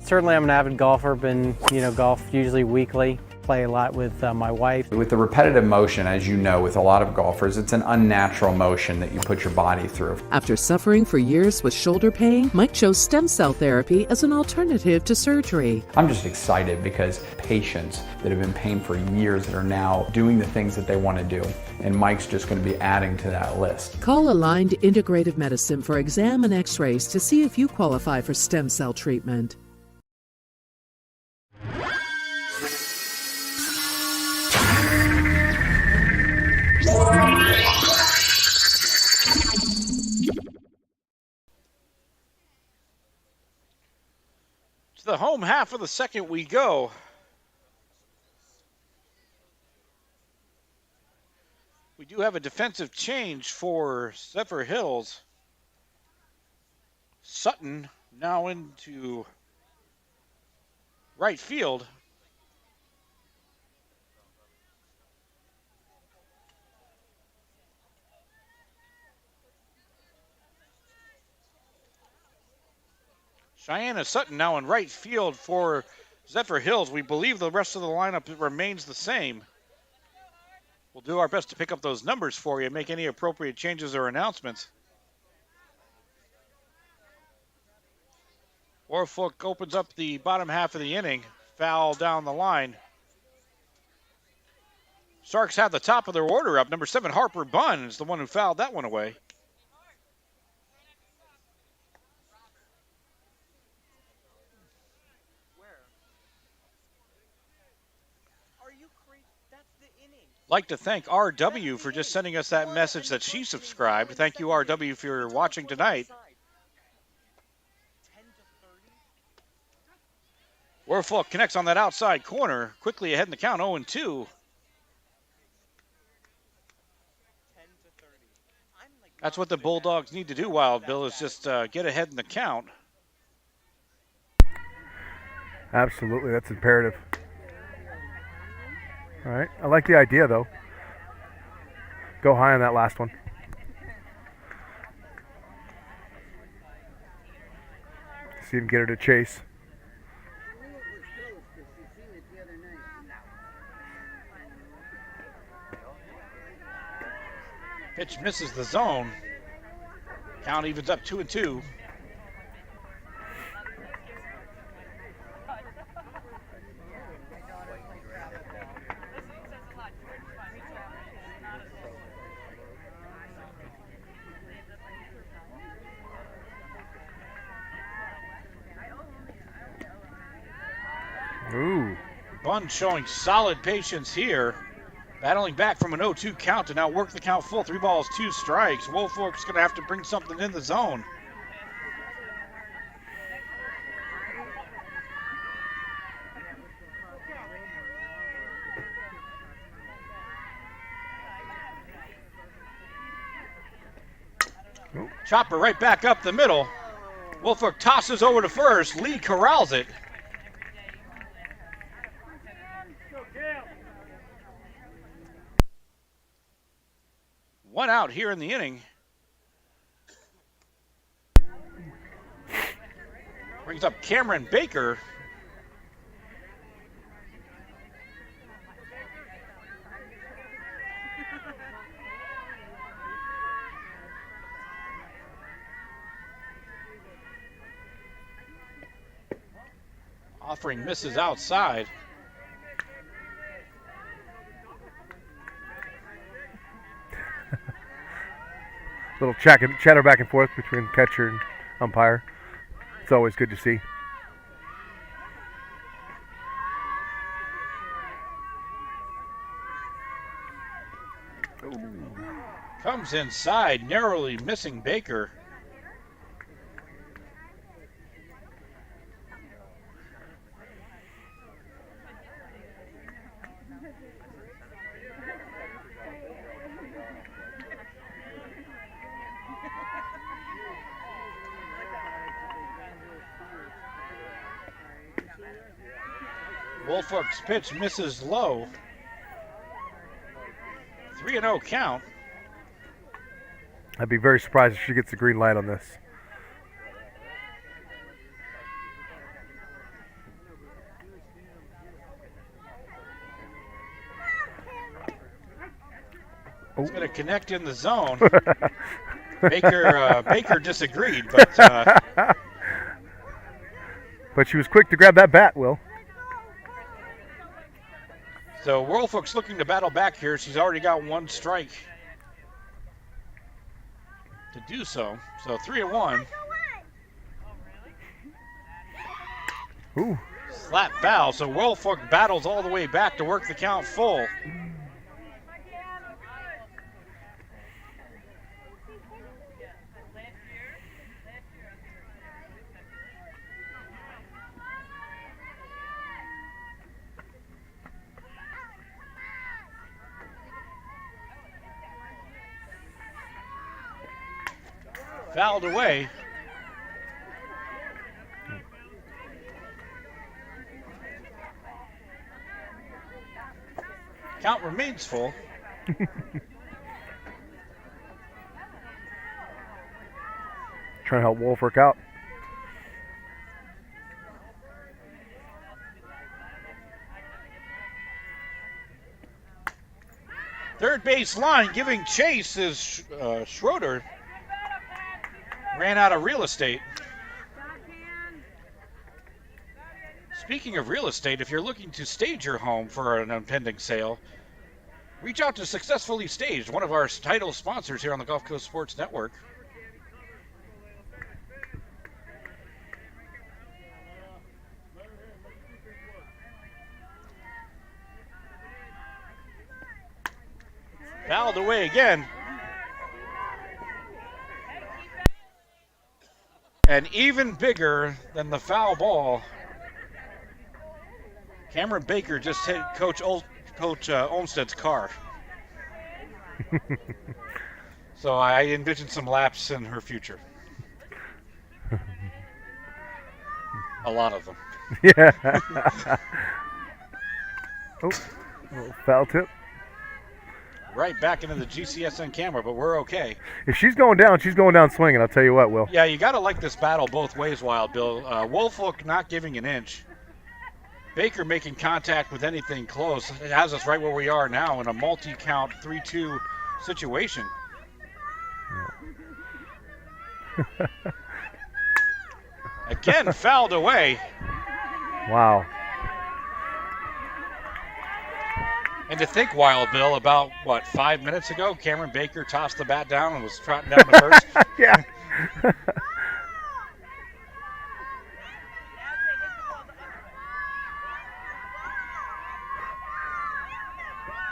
Certainly I'm an avid golfer, been, golf usually weekly, play a lot with my wife. With the repetitive motion, as you know, with a lot of golfers, it's an unnatural motion that you put your body through. After suffering for years with shoulder pain, Mike chose stem cell therapy as an alternative to surgery. I'm just excited because patients that have been in pain for years that are now doing the things that they want to do, and Mike's just going to be adding to that list. Call Aligned Integrative Medicine for exam and x-rays to see if you qualify for stem cell treatment. To the home half of the second we go. We do have a defensive change for Zephyrhills. Sutton now into right field. Cheyenne Sutton now in right field for Zephyrhills. We believe the rest of the lineup remains the same. We'll do our best to pick up those numbers for you and make any appropriate changes or announcements. Orfolk opens up the bottom half of the inning. Foul down the line. Sharks have the top of their order up. Number 7, Harper Bunn, is the one who fouled that one away. Like to thank RW for just sending us that message that she subscribed. Thank you, RW, for watching tonight. Orfolk connects on that outside corner. Quickly ahead in the count, 0-2. That's what the Bulldogs need to do, Wild Bill, is just get ahead in the count. Absolutely, that's imperative. All right, I like the idea, though. Go high on that last one. See him get her to chase. Pitch misses the zone. Count evens up 2-2. Ooh. Bunn showing solid patience here. Battling back from an 0-2 count to now work the count full. 3 balls, 2 strikes. Woolfolk's going to have to bring something in the zone. Chopper right back up the middle. Woolfolk tosses over to first. Lee corrals it. One out here in the inning. Brings up Cameron Baker. Offering misses outside. Little chatter back and forth between catcher and umpire. It's always good to see. Comes inside, narrowly missing Baker. Woolfolk's pitch misses low. 3-0 count. I'd be very surprised if she gets the green light on this. It's going to connect in the zone. Baker disagreed, but but she was quick to grab that bat, Will. So Woolfolk's looking to battle back here. She's already got one strike to do so. So 3-1. Ooh. Slap foul. So Woolfolk battles all the way back to work the count full. Fouled away. Count remains full. Trying to help Woolfolk out. Third base line giving chase is Schroeder. Ran out of real estate. Speaking of real estate, if you're looking to stage your home for an impending sale, reach out to Successfully Staged, one of our title sponsors here on the Gulf Coast Sports Network. Fouled away again. And even bigger than the foul ball, Cameron Baker just hit Coach Olmstead's car. So I envision some laps in her future. A lot of them. Yeah. Oh, little foul tip. Right back into the GCSN camera, but we're okay. If she's going down swinging. I'll tell you what, Will. Yeah, you got to like this battle both ways, Wild Bill. Woolfolk not giving an inch. Baker making contact with anything close. It has us right where we are now in a multi-count 3-2 situation. Yeah. Again, fouled away. Wow. And to think, Wild Bill, about, 5 minutes ago, Cameron Baker tossed the bat down and was trotting down the first. Yeah.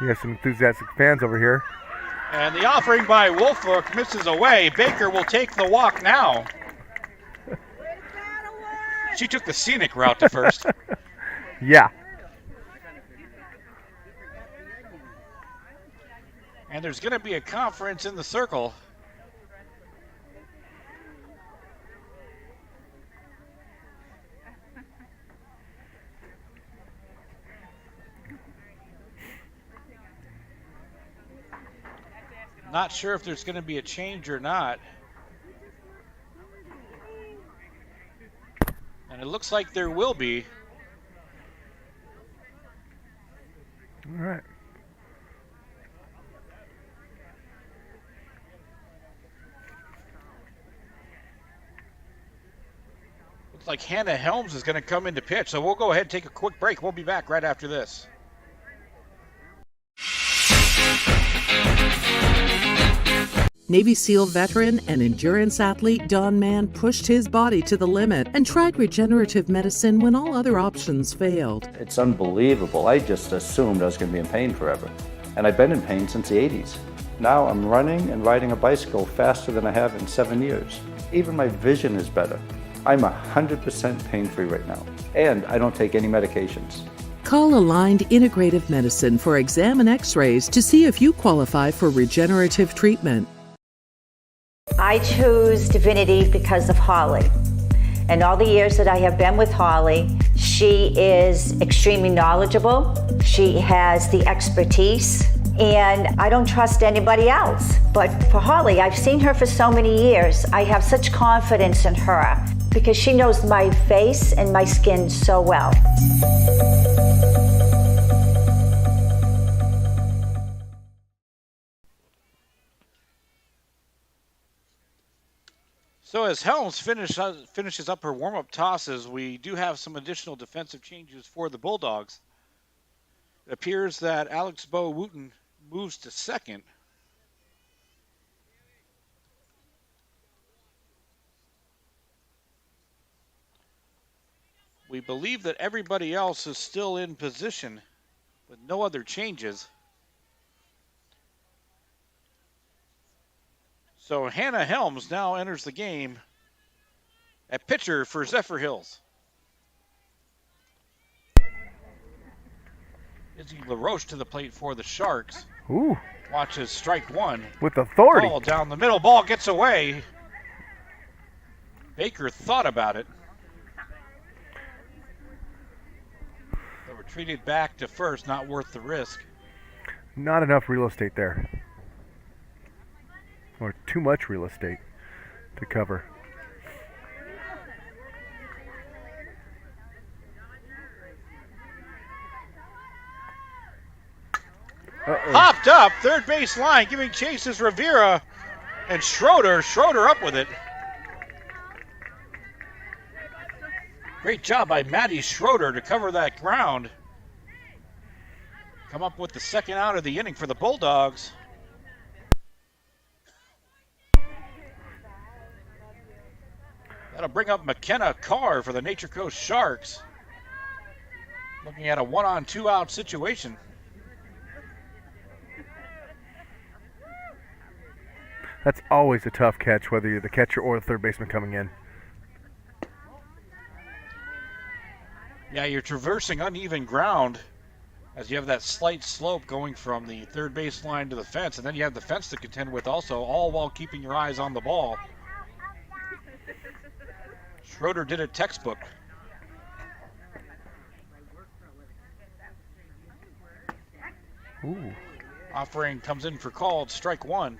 You have some enthusiastic fans over here. And the offering by Woolfolk misses away. Baker will take the walk now. She took the scenic route to first. Yeah. And there's going to be a conference in the circle. Not sure if there's going to be a change or not. And it looks like there will be. All right. Looks like Hannah Helms is going to come into pitch, so we'll go ahead and take a quick break. We'll be back right after this. Navy SEAL veteran and endurance athlete Don Mann pushed his body to the limit and tried regenerative medicine when all other options failed. It's unbelievable. I just assumed I was going to be in pain forever. And I've been in pain since the 80s. Now I'm running and riding a bicycle faster than I have in 7 years. Even my vision is better. I'm 100% pain-free right now. And I don't take any medications. Call Aligned Integrative Medicine for exam and x-rays to see if you qualify for regenerative treatment. I chose Divinity because of Holly. And all the years that I have been with Holly, she is extremely knowledgeable. She has the expertise, and I don't trust anybody else. But for Holly, I've seen her for so many years. I have such confidence in her because she knows my face and my skin so well. So as Helms finishes up her warm-up tosses, we do have some additional defensive changes for the Bulldogs. It appears that Alex Bowe-Wooten moves to second. We believe that everybody else is still in position with no other changes. So Hannah Helms now enters the game at pitcher for Zephyrhills. Izzy LaRoche to the plate for the Sharks. Ooh. Watches strike one. With authority. Ball down the middle. Ball gets away. Baker thought about it. They were treated back to first, not worth the risk. Not enough real estate there. Or too much real estate to cover. Hopped up, third base line, giving chase is Rivera and Schroeder. Schroeder up with it. Great job by Maddie Schroeder to cover that ground. Come up with the second out of the inning for the Bulldogs. That'll bring up McKenna Carr for the Nature Coast Sharks. Looking at a 1-on-2 out situation. That's always a tough catch, whether you're the catcher or the third baseman coming in. Yeah, you're traversing uneven ground as you have that slight slope going from the third base line to the fence, and then you have the fence to contend with also, all while keeping your eyes on the ball. Schroeder did a textbook. Ooh. Offering comes in for called, strike one.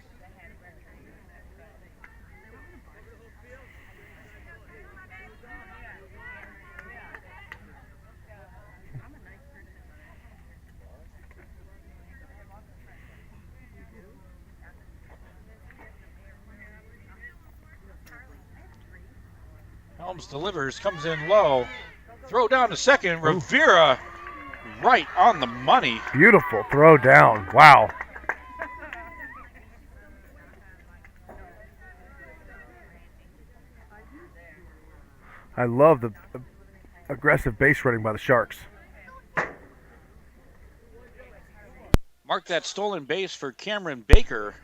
Helms delivers, comes in low. Throw down to second. Rivera right on the money. Beautiful throw down. Wow. I love the aggressive base running by the Sharks. Mark that stolen base for Cameron Baker.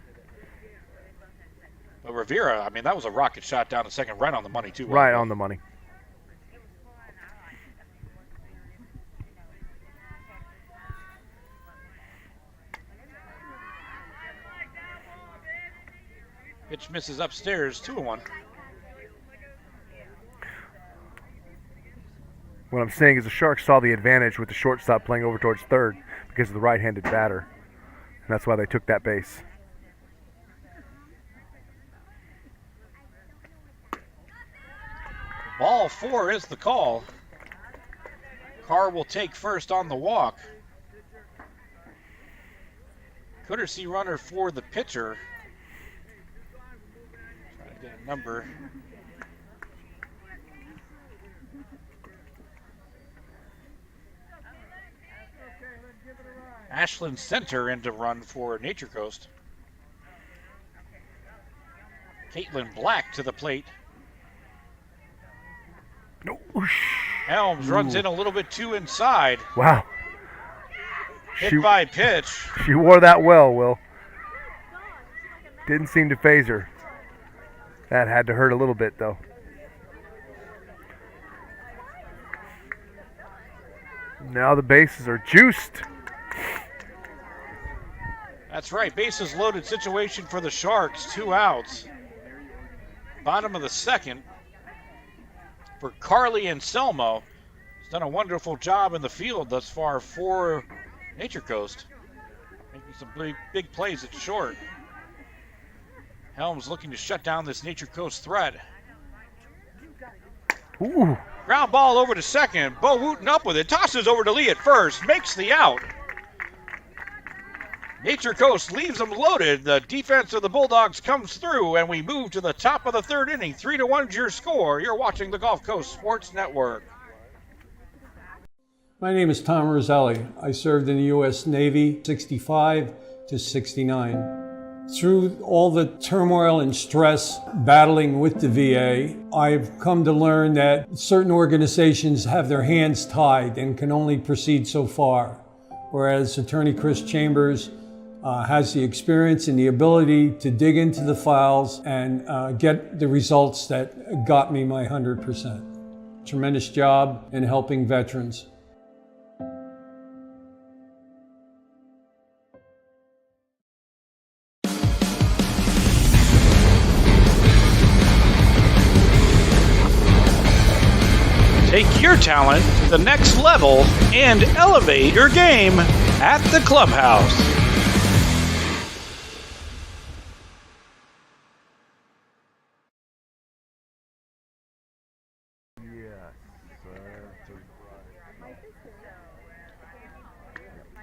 But Rivera, I mean, that was a rocket shot down to second, right on the money, too. Right on the money. Pitch misses upstairs, 2-1. What I'm saying is the Sharks saw the advantage with the shortstop playing over towards third because of the right-handed batter. And that's why they took that base. Ball 4 is the call. Carr will take first on the walk. Courtesy runner for the pitcher. Trying to get a number. Ashland Center in to run for Nature Coast. Caitlin Black to the plate. No. Helms runs in a little bit too inside. Wow. Hit by pitch. She wore that well, Will. Didn't seem to phase her. That had to hurt a little bit, though. Now the bases are juiced. That's right, bases loaded situation for the Sharks. 2 outs. Bottom of the second for Carly Anselmo. He's done a wonderful job in the field thus far for Nature Coast. Making some big plays at short. Helms looking to shut down this Nature Coast threat. Ooh. Ground ball over to second. Bo Wooten up with it. Tosses over to Lee at first. Makes the out. Nature Coast leaves them loaded. The defense of the Bulldogs comes through, and we move to the top of the third inning. 3-1 is your score. You're watching the Gulf Coast Sports Network. My name is Tom Roselli. I served in the U.S. Navy 65 to 69. Through all the turmoil and stress battling with the VA, I've come to learn that certain organizations have their hands tied and can only proceed so far, whereas Attorney Chris Chambers has the experience and the ability to dig into the files and get the results that got me my 100%. Tremendous job in helping veterans. Take your talent to the next level and elevate your game at the clubhouse.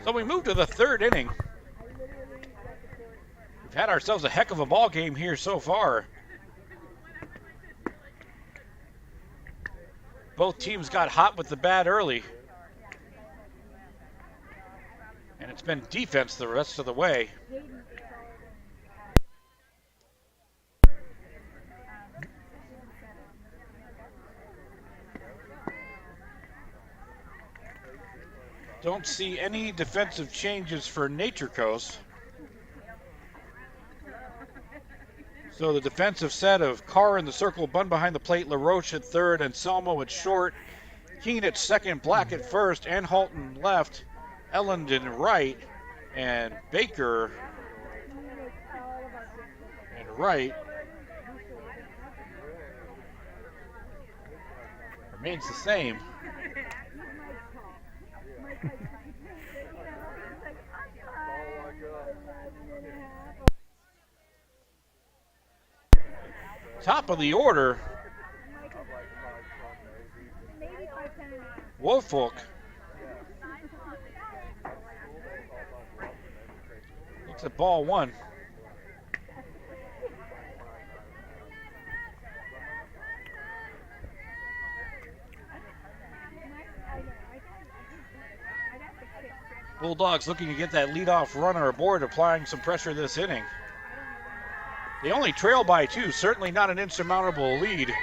So we move to the third inning. We've had ourselves a heck of a ball game here so far. Both teams got hot with the bat early. And it's been defense the rest of the way. Don't see any defensive changes for Nature Coast. So the defensive set of Carr in the circle, Bunn behind the plate, LaRoche at third, and Selmo at short, Keene at second, Black at first, and Halton left, Ellenden right, and Baker and right. Remains the same. Top of the order, Wofolk. Looks at ball one. Bulldogs looking to get that leadoff runner aboard, applying some pressure this inning. They only trail by 2, certainly not an insurmountable lead.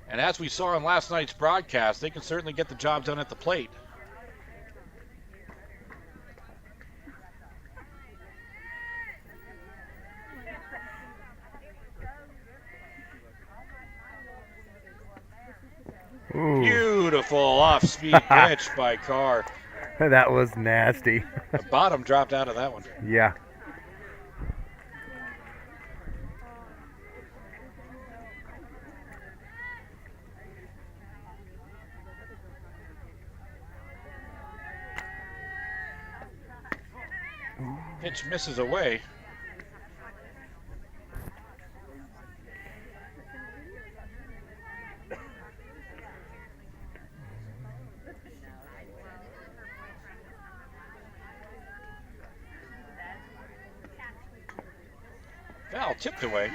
And as we saw in last night's broadcast, they can certainly get the job done at the plate. Ooh. Beautiful off-speed pitch by Carr. That was nasty. The bottom dropped out of that one. Yeah. Pitch misses away. Foul tipped away.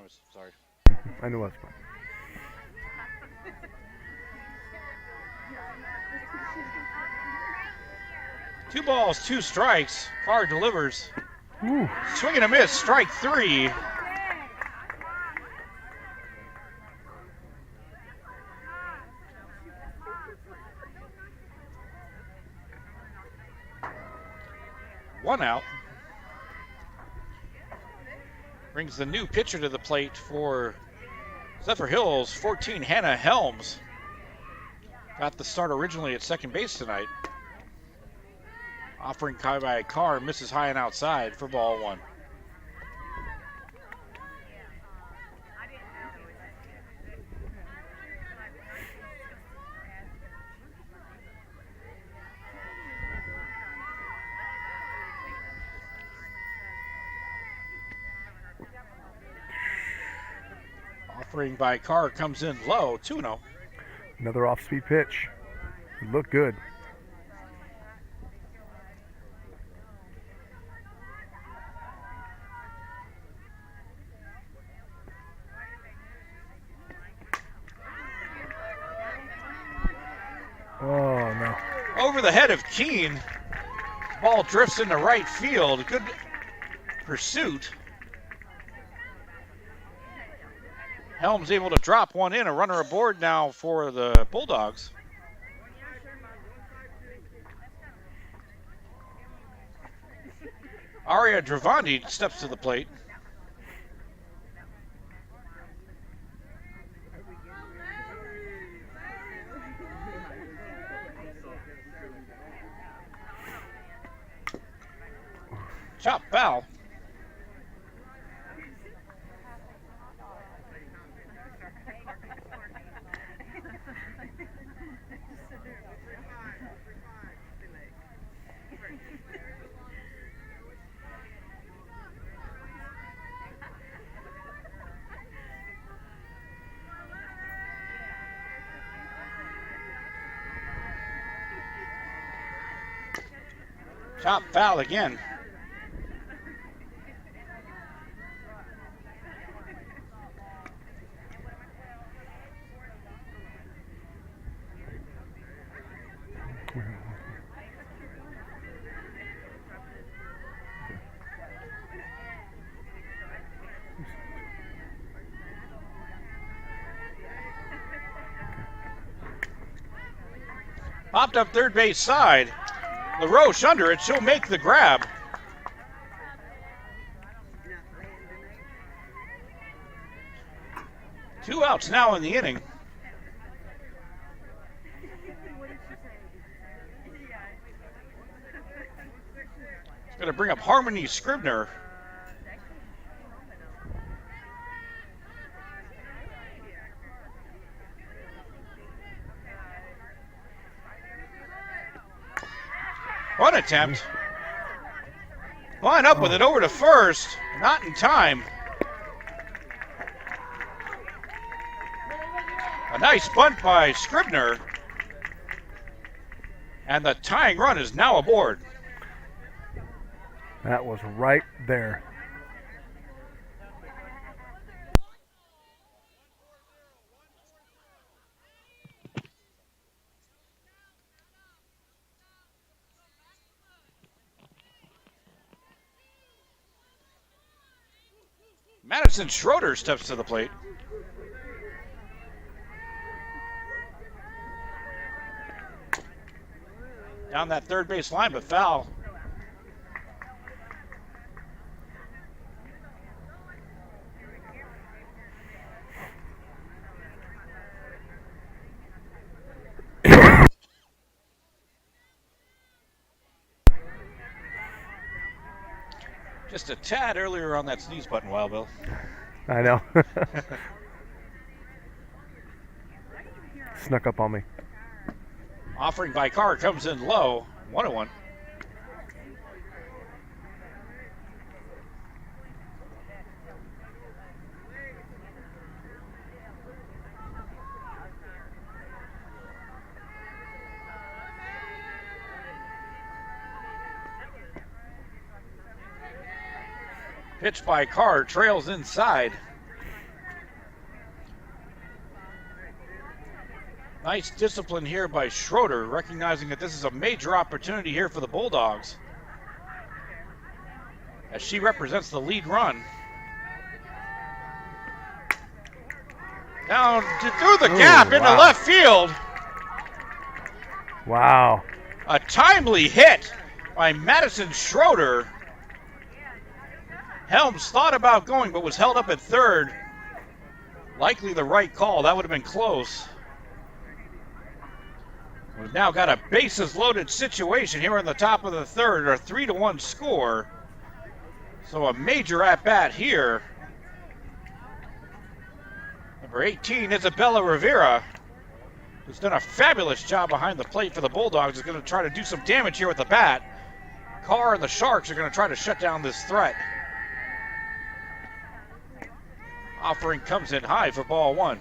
was sorry. I knew I was. 2 balls, 2 strikes. Carr delivers. Ooh. Swing and a miss. Strike 3. One out. Brings the new pitcher to the plate for Zephyrhills, 14, Hannah Helms. Got the start originally at second base tonight. Offering by Carr, misses high and outside for ball 1. Offering by Carr comes in low, 2-0. Another off-speed pitch. It looked good. Oh, no. Over the head of Keene. Ball drifts into right field. Good pursuit. Helms able to drop one in. A runner aboard now for the Bulldogs. Aria Dravandi steps to the plate. Chop foul. Chop foul again. Popped up third base side. LaRoche under it. She'll make the grab. Two outs now in the inning. It's going to bring up Harmony Scribner. One attempt. Line up with it over to first. Not in time. A nice bunt by Scribner. And the tying run is now aboard. That was right there. Madison Schroeder steps to the plate. Down that third base line, but foul. Just a tad earlier on that sneeze button, Wild Bill. I know. Snuck up on me. Offering by Carr comes in low, 1-1. Pitch by Carr, trails inside. Nice discipline here by Schroeder, recognizing that this is a major opportunity here for the Bulldogs, as she represents the lead run. Down through the gap into left field. Wow. A timely hit by Madison Schroeder. Helms thought about going, but was held up at third. Likely the right call. That would have been close. We've now got a bases loaded situation here in the top of the third, a 3-1 score. So a major at bat here. Number 18, Isabella Rivera, who's done a fabulous job behind the plate for the Bulldogs, is going to try to do some damage here with the bat. Carr and the Sharks are going to try to shut down this threat. Offering comes in high for ball one.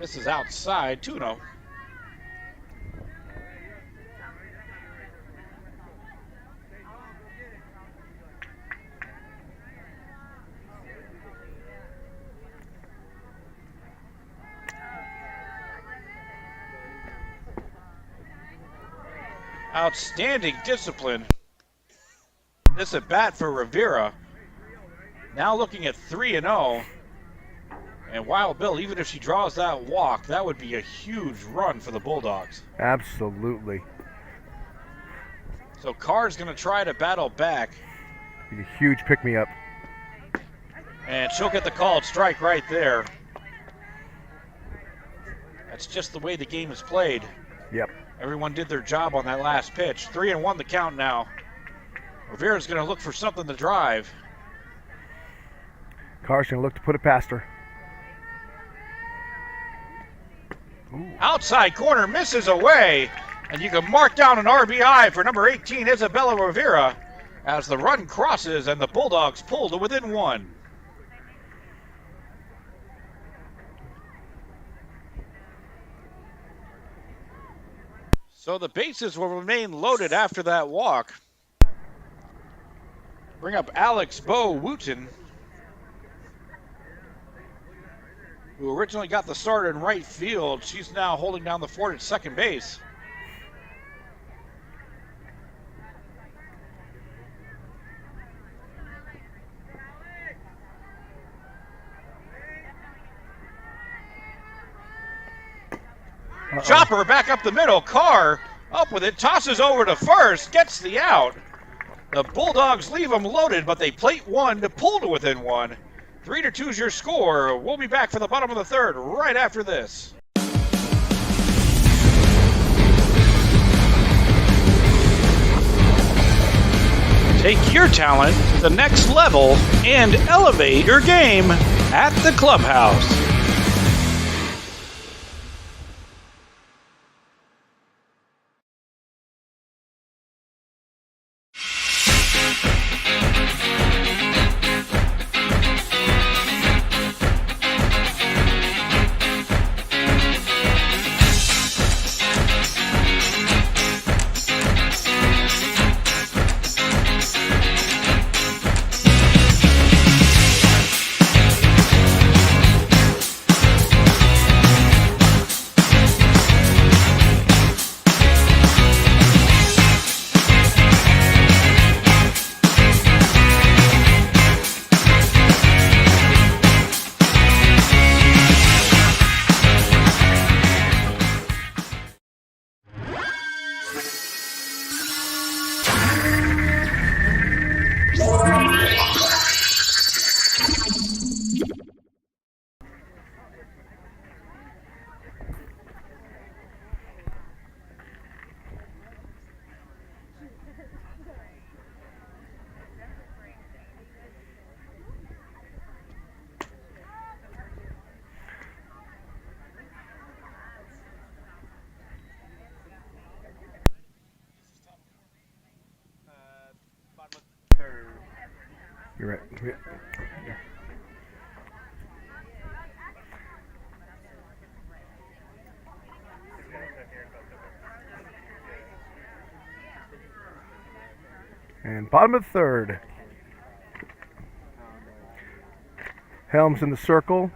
This is outside, 2-0. Outstanding discipline. This at bat for Rivera. Now looking at 3-0. And Wild Bill, even if she draws that walk, that would be a huge run for the Bulldogs. Absolutely. So Carr's going to try to battle back. Be a huge pick-me-up. And she'll get the called strike right there. That's just the way the game is played. Yep. Everyone did their job on that last pitch. 3-1 the count now. Rivera's going to look for something to drive. Carr's going to look to put it past her. Ooh. Outside corner misses away, and you can mark down an RBI for number 18, Isabella Rivera, as the run crosses and the Bulldogs pull to within one. So the bases will remain loaded after that walk. Bring up Alex Bo Wooten, who originally got the start in right field. She's now holding down the fort at second base. Chopper back up the middle. Carr up with it, tosses over to first, gets the out. The Bulldogs leave them loaded, but they plate one to pull to within one. 3-2 is your score. We'll be back for the bottom of the third right after this. Take your talent to the next level and elevate your game at the clubhouse. You're right. And bottom of the third. Helms in the circle.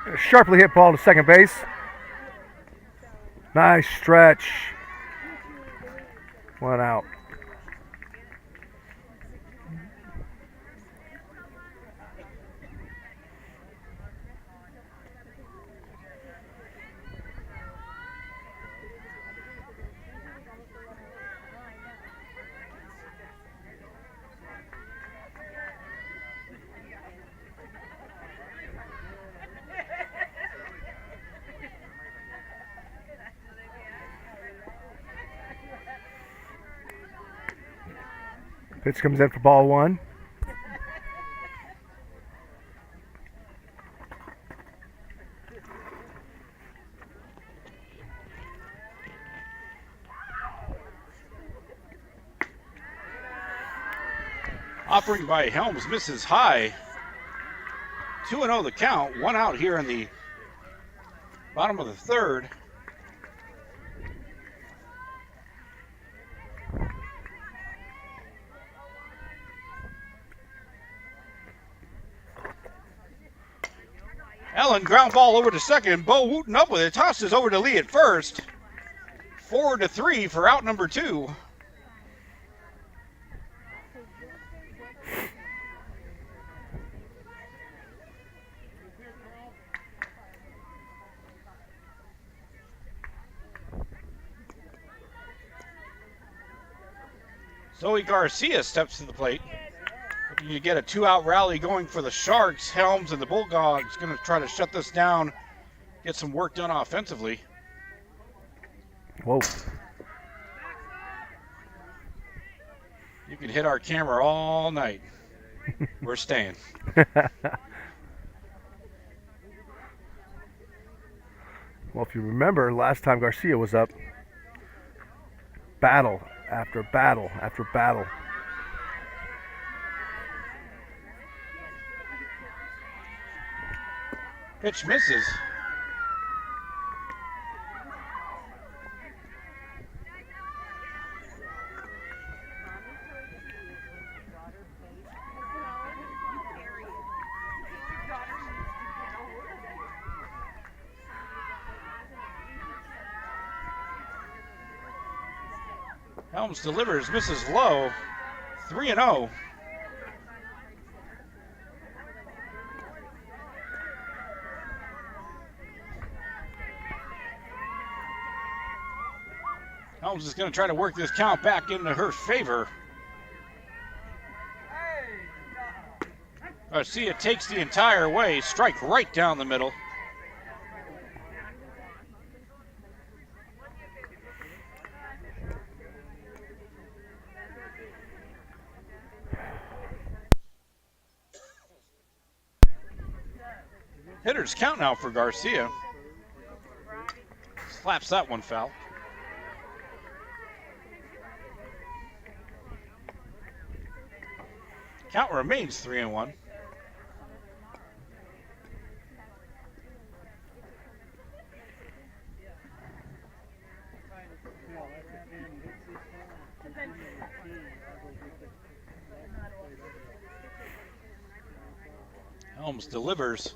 A sharply hit ball to second base. Nice stretch. One out. Pitch comes in for ball one. Offering by Helms misses high. 2-0 the count. One out here in the bottom of the third. Allen ground ball over to second. Bo Wooten up with it. Tosses over to Lee at first. 4-3 for out number 2. Zoe Garcia steps to the plate. You get a 2-out rally going for the Sharks. Helms and the Bulldogs going to try to shut this down, get some work done offensively. Whoa. You can hit our camera all night. We're staying. Well, if you remember, last time Garcia was up, battle after battle after battle. Pitch misses. Helms delivers, misses low. 3-0. Helms is going to try to work this count back into her favor. Garcia takes the entire way, strike right down the middle. Hitters count now for Garcia. Slaps that one foul. Count remains 3-1. Helms delivers.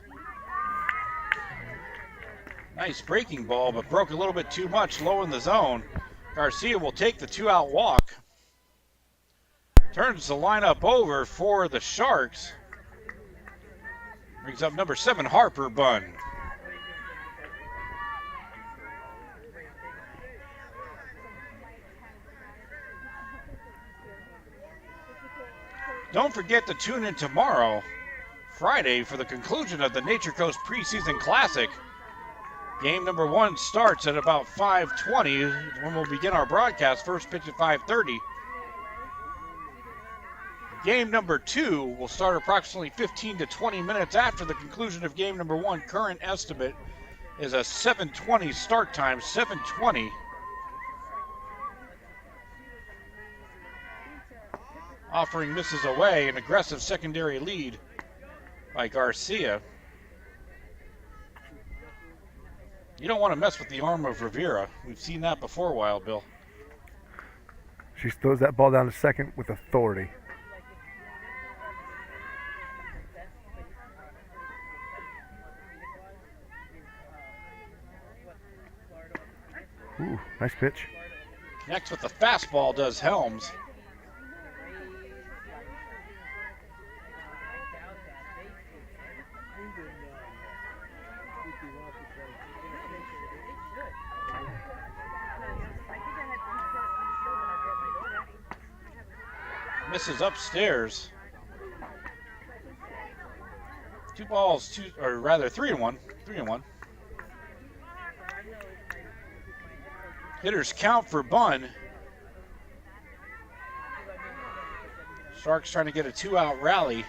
Nice breaking ball, but broke a little bit too much low in the zone. Garcia will take the 2-out walk. Turns the lineup over for the Sharks. Brings up number 7, Harper Bunn. Don't forget to tune in tomorrow, Friday, for the conclusion of the Nature Coast Preseason Classic. Game number 1 starts at about 5:20 when we'll begin our broadcast. First pitch at 5:30. Game number 2 will start approximately 15 to 20 minutes after the conclusion of game number 1. Current estimate is a 7:20 start time, 7:20. Offering misses away, an aggressive secondary lead by Garcia. You don't want to mess with the arm of Rivera. We've seen that before, Wild Bill. She throws that ball down to second with authority. Ooh, nice pitch. Connects with the fastball, does Helms. Misses upstairs. 2 balls, 3-1. 3-1. Hitters count for Bunn. Sharks trying to get a 2-out rally.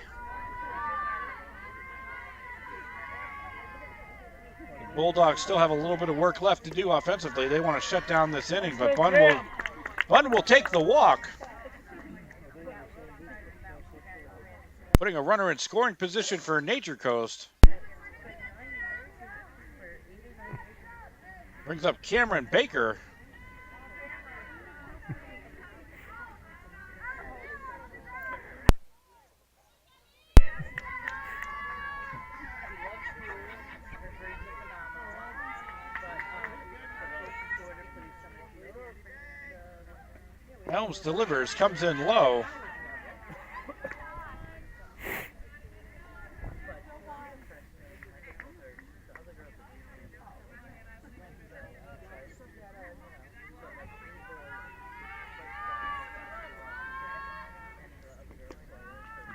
The Bulldogs still have a little bit of work left to do offensively. They want to shut down this inning, but Bunn will take the walk. Putting a runner in scoring position for Nature Coast. Brings up Cameron Baker. Helms delivers, comes in low.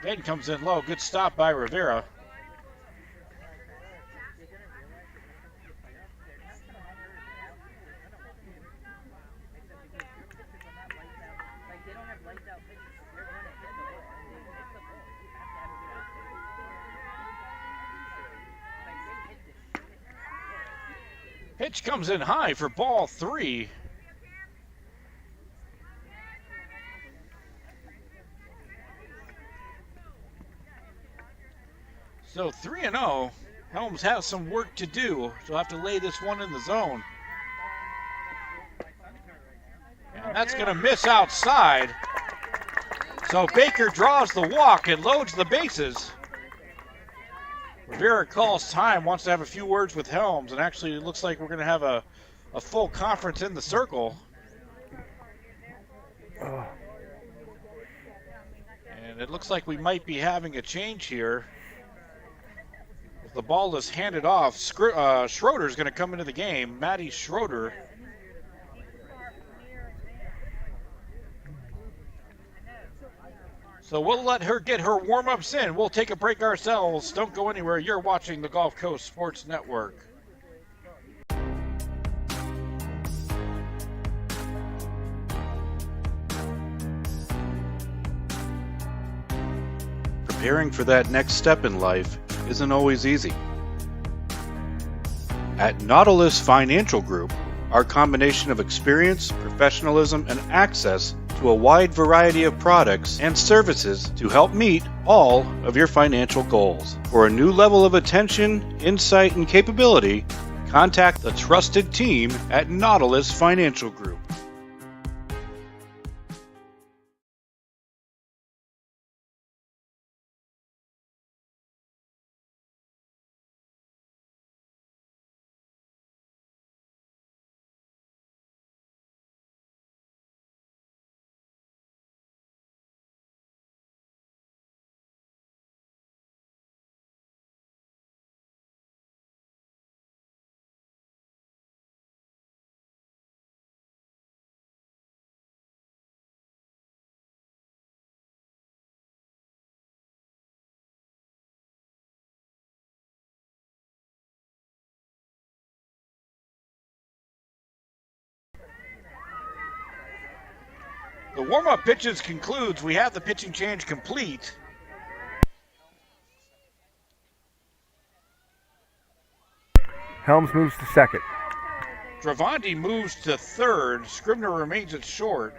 Ben comes in low. Good stop by Rivera. Pitch comes in high for ball 3. So 3-0. Helms has some work to do. She'll have to lay this one in the zone. And that's going to miss outside. So Baker draws the walk and loads the bases. Rivera calls time, wants to have a few words with Helms, and actually it looks like we're going to have a full conference in the circle. And it looks like we might be having a change here. If the ball is handed off, Schroeder's going to come into the game. Maddie Schroeder. So we'll let her get her warm-ups in. We'll take a break ourselves. Don't go anywhere. You're watching the Gulf Coast Sports Network. Preparing for that next step in life isn't always easy. At Nautilus Financial Group, our combination of experience, professionalism, and access to a wide variety of products and services to help meet all of your financial goals. For a new level of attention, insight, and capability, contact the trusted team at Nautilus Financial Group. The warm-up pitches concludes. We have the pitching change complete. Helms moves to second. Dravandi moves to third. Scribner remains at short.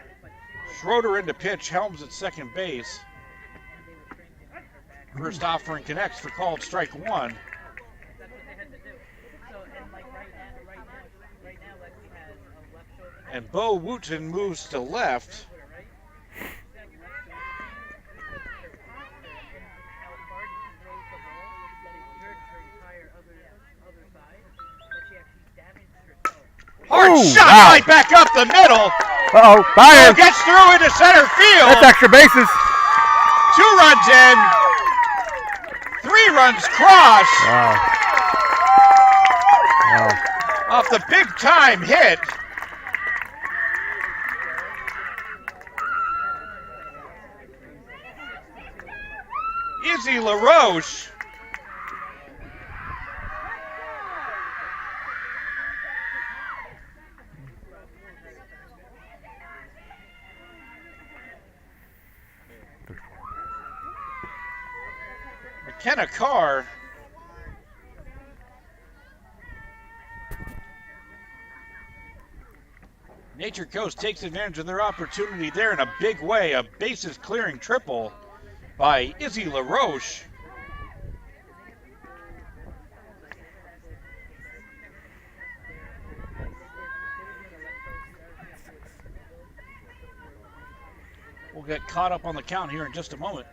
Schroeder into pitch. Helms at second base. First offering connects for called strike one. And Bo Wooten moves to left. Hard shot right back up the middle. Uh-oh, fire. Gets through into center field. That's extra bases. 2 runs in. 3 runs cross. Wow. Off the big time hit. Izzy LaRoche. McKenna Carr. Nature Coast takes advantage of their opportunity there in a big way. A bases clearing triple by Izzy LaRoche. We'll get caught up on the count here in just a moment.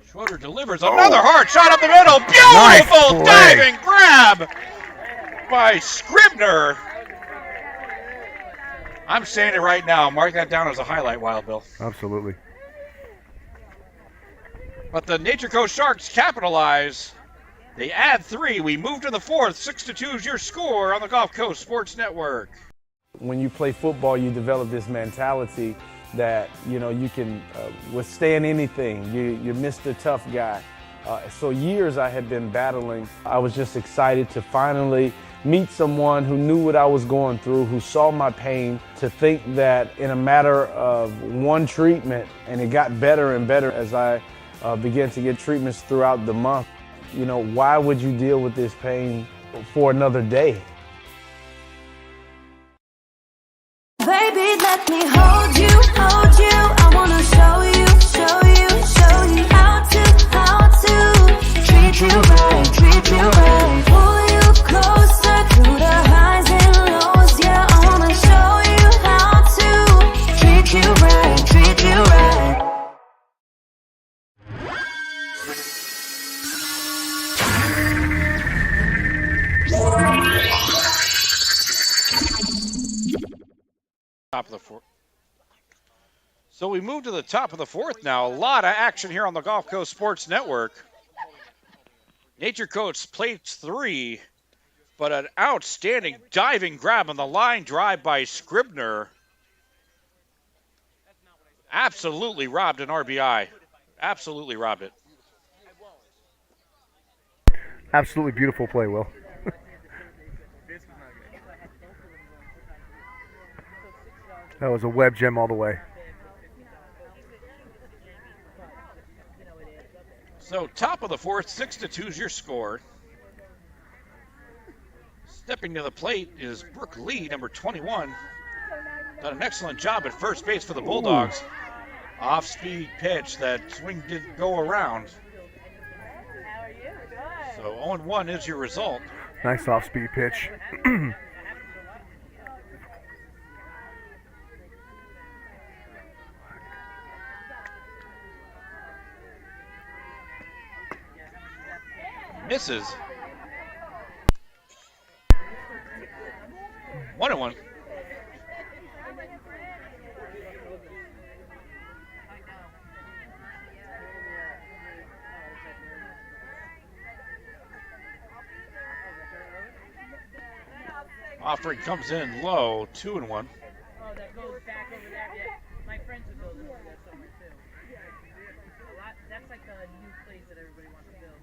Schroeder delivers another hard shot up the middle. Beautiful diving grab by Scribner. I'm saying it right now. Mark that down as a highlight, Wild Bill. Absolutely. But the Nature Coast Sharks capitalize. They add 3. We move to the 4th. 6-2 is your score on the Gulf Coast Sports Network. When you play football, you develop this mentality that, you can withstand anything. You're Mr. Tough Guy. So years I had been battling. I was just excited to finally meet someone who knew what I was going through, who saw my pain, to think that in a matter of one treatment, and it got better and better as I began to get treatments throughout the month. Why would you deal with this pain for another day? Baby, let me hold you, hold you. I wanna show you, show you, show you how to treat you right, treat you right. Pull you closer through the highs and lows. Yeah, I wanna show you how to treat you right, treat you right. Top of the 4th. So we move to the top of the 4th now. A lot of action here on the Gulf Coast Sports Network. Nature Coast plates 3, but an outstanding diving grab on the line drive by Scribner. Absolutely robbed an RBI. Absolutely robbed it. Absolutely beautiful play, Will. That was a web gem all the way. So top of the 4th, 6-2 is your score. Stepping to the plate is Brooke Lee, number 21. Done an excellent job at first base for the Bulldogs. Off-speed pitch, that swing didn't go around. So 0-1 is your result. Nice off-speed pitch. Misses. 1-1. Offering comes in low, 2-1. Oh, that goes back over there. Yeah, my friends are building over there somewhere too. That's like a new place that everybody wants to build.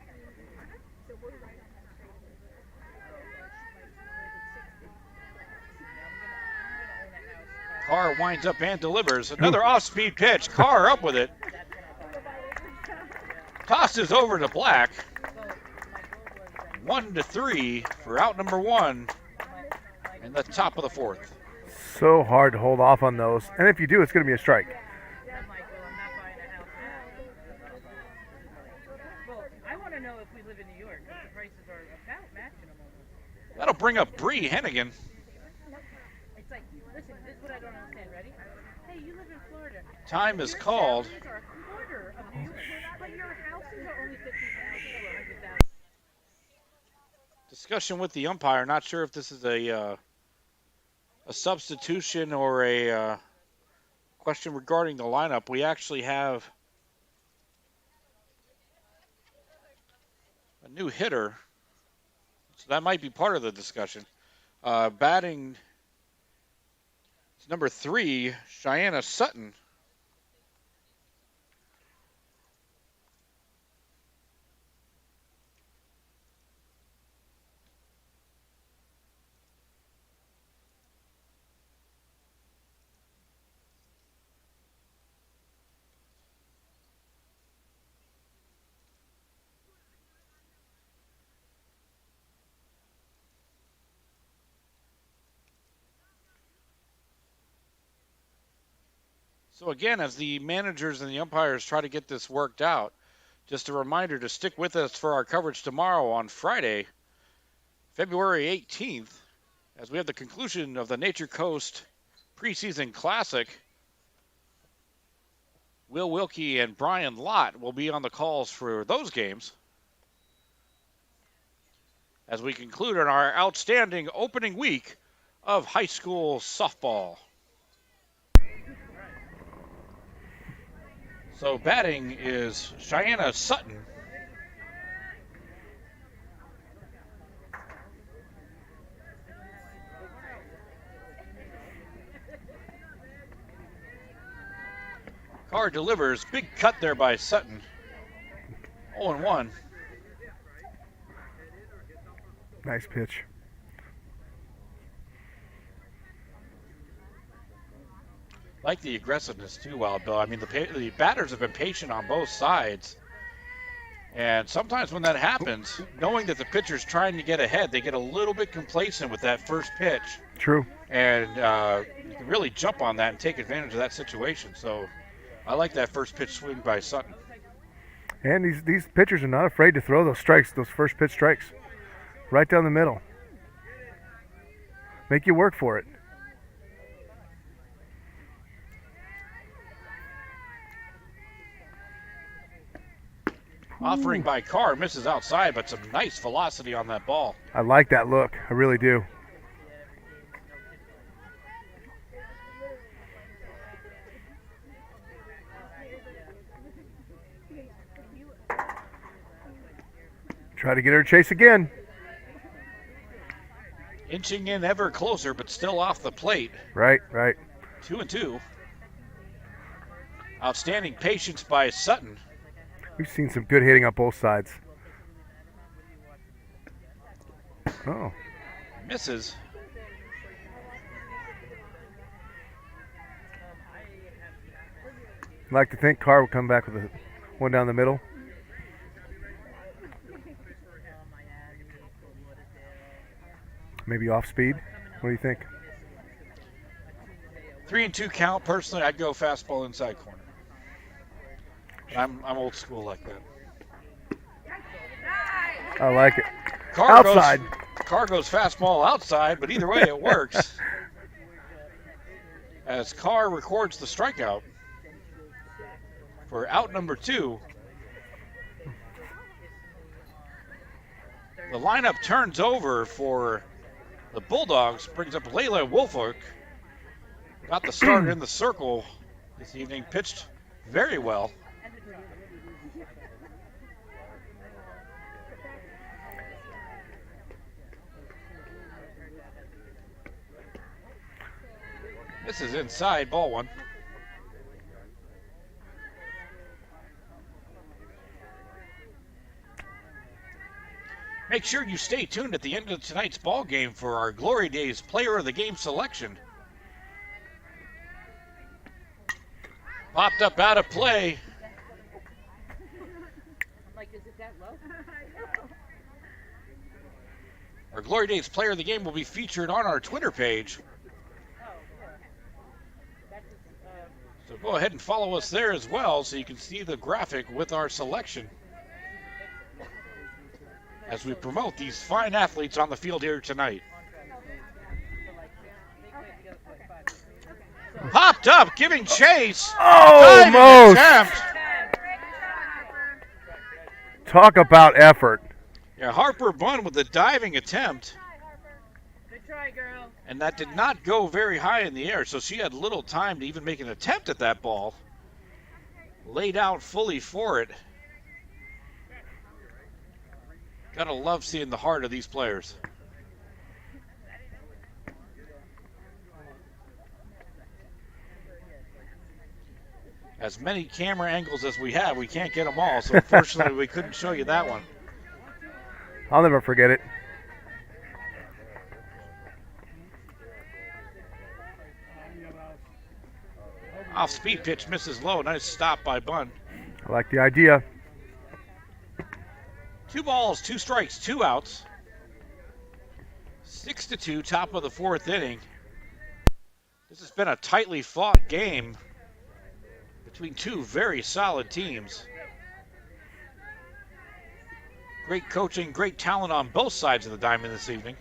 Carr winds up and delivers. Another off-speed pitch. Carr up with it. Tosses over to Black. 1-3 for out number 1 in the top of the 4th. So hard to hold off on those. And if you do, it's going to be a strike. I want to know if we live in New York, if the prices are about matching them almost. That'll bring up Bree Hennigan. It's like, listen, this is what I don't understand. Ready? Hey, you live in Florida. Time is called. Your salaries are a quarter of New York, but your houses are only $50,000 to $100,000. Discussion with the umpire. Not sure if this is a substitution or a question regarding the lineup. We actually have a new hitter, so that might be part of the discussion. Batting is number 3, Cheyenne Sutton. So again, as the managers and the umpires try to get this worked out, just a reminder to stick with us for our coverage tomorrow on Friday, February 18th, as we have the conclusion of the Nature Coast preseason classic. Will Wilkie and Brian Lott will be on the calls for those games as we conclude on our outstanding opening week of high school softball. So batting is Cheyenne Sutton. Carr delivers. Big cut there by Sutton. 0-1. Nice pitch. Like the aggressiveness too, Wild Bill. I mean, the batters have been patient on both sides. And sometimes when that happens, knowing that the pitcher's trying to get ahead, they get a little bit complacent with that first pitch. True. And you can really jump on that and take advantage of that situation. So I like that first pitch swing by Sutton. And these pitchers are not afraid to throw those strikes, those first pitch strikes, right down the middle. Make you work for it. Offering by Carr, misses outside, but some nice velocity on that ball. I like that look. I really do. Try to get her to chase again. Inching in ever closer, but still off the plate. Right, right. 2-2. Outstanding patience by Sutton. We've seen some good hitting on both sides. Oh. Misses. I'd like to think Carr will come back with a one down the middle. Maybe off speed. What do you think? 3-2 count. Personally, I'd go fastball inside corner. I'm old school like that. I like it. Carr Outside. Carr goes fastball outside, but either way it works. As Carr records the strikeout for out number 2. The lineup turns over for the Bulldogs, brings up Layla Wolfolk. Got the starter in the circle this evening, pitched very well. This is inside, ball 1. Make sure you stay tuned at the end of tonight's ball game for our Glory Days Player of the Game selection. Popped up out of play. I'm like, is it that low? Our Glory Days player of the game will be featured on our Twitter page. So go ahead and follow us there as well so you can see the graphic with our selection as we promote these fine athletes on the field here tonight. Popped up, giving chase. Diving Almost. attempt. Talk about effort. Yeah, Harper Bunn with the diving attempt. Good try, girl. And that did not go very high in the air, so she had little time to even make an attempt at that ball. Laid out fully for it. Gotta love seeing the heart of these players. As many camera angles as we have, we can't get them all, so unfortunately we couldn't show you that one. I'll never forget it. Off speed pitch, misses low. Nice stop by Bunn. I like the idea. 2 balls, 2 strikes, 2 outs. 6-2, top of the 4th inning. This has been a tightly fought game between 2 very solid teams. Great coaching, great talent on both sides of the diamond this evening.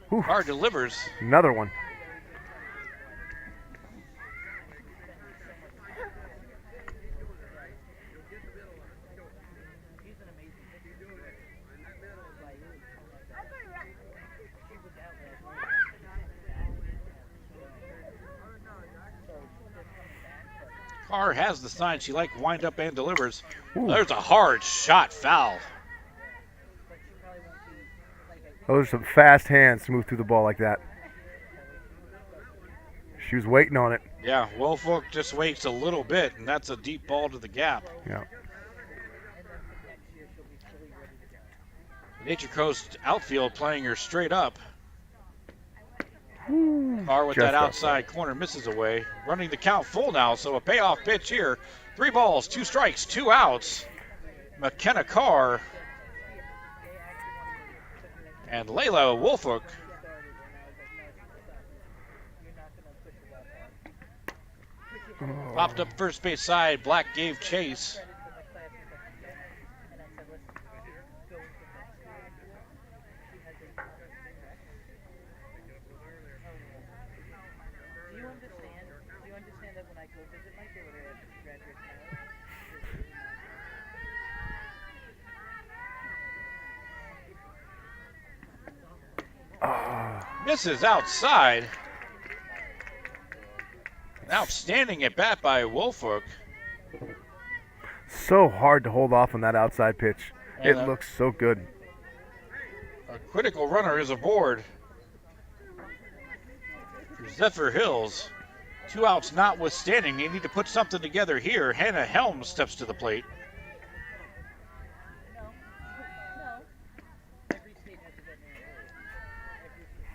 Whew. Carr delivers. Another one. Carr has the sign. She like wind up and delivers. Ooh. There's a hard shot foul. Those are some fast hands to move through the ball like that. She was waiting on it. Yeah, Woolfolk just waits a little bit, and that's a deep ball to the gap. Yeah. Nature Coast outfield playing her straight up. Carr with Just that outside corner misses away. Running the count full now, so a payoff pitch here. 3 balls, 2 strikes, 2 outs. McKenna Carr and Layla Woolfolk. Popped up first base side. Black gave chase. Do you understand that when I go visit my daughter after she graduates Misses outside. An outstanding at bat by Woolfolk. So hard to hold off on that outside pitch. And It looks so good. A critical runner is aboard for Zephyrhills. 2 outs notwithstanding. They need to put something together here. Hannah Helms steps to the plate.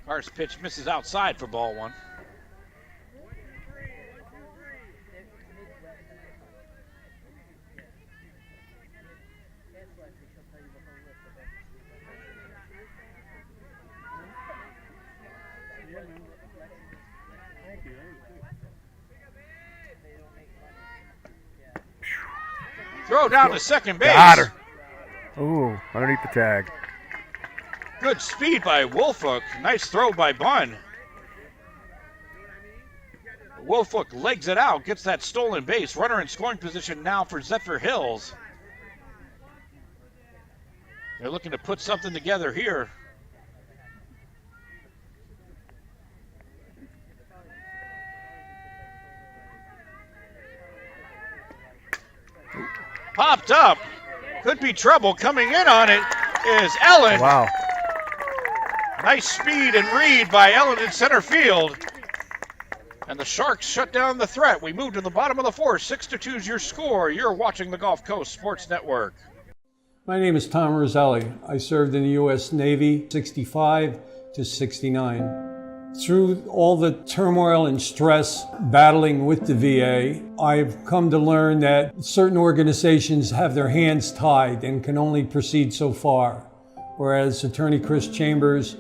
Carr's pitch misses outside for ball 1. Throw down to second base. Got her. Ooh, underneath the tag. Good speed by Woolfolk. Nice throw by Bunn. Woolfolk legs it out, gets that stolen base. Runner in scoring position now for Zephyrhills. They're looking to put something together here. Popped up. Could be trouble. Coming in on it is Ellen. Wow. Nice speed and read by Ellen in center field. And the Sharks shut down the threat. We move to the bottom of the 4th. 6-2 is your score. You're watching the Gulf Coast Sports Network. My name is Tom Roselli. I served in the U.S. Navy 65 to 69. Through all the turmoil and stress battling with the VA, I've come to learn that certain organizations have their hands tied and can only proceed so far, whereas Attorney Chris Chambers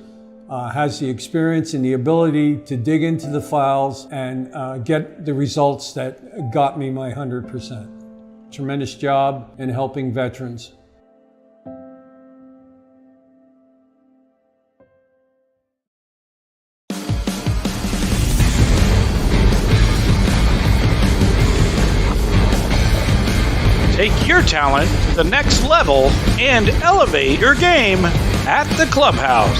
has the experience and the ability to dig into the files and get the results that got me my 100%. Tremendous job in helping veterans. Take your talent to the next level and elevate your game at the clubhouse.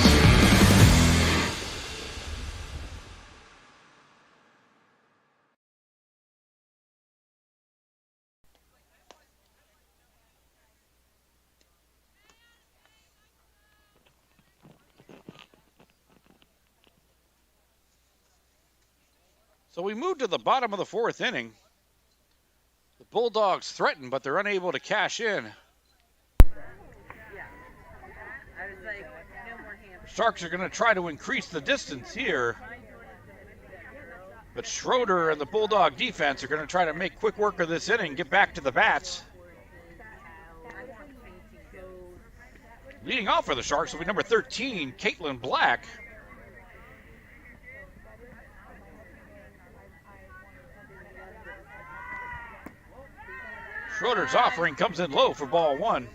So we move to the bottom of the fourth inning. The Bulldogs threaten, but they're unable to cash in. Sharks are going to try to increase the distance here. But Schroeder and the Bulldog defense are going to try to make quick work of this inning, get back to the bats. Leading off for the Sharks will be number 13, Caitlin Black. Schroeder's offering comes in low for ball one.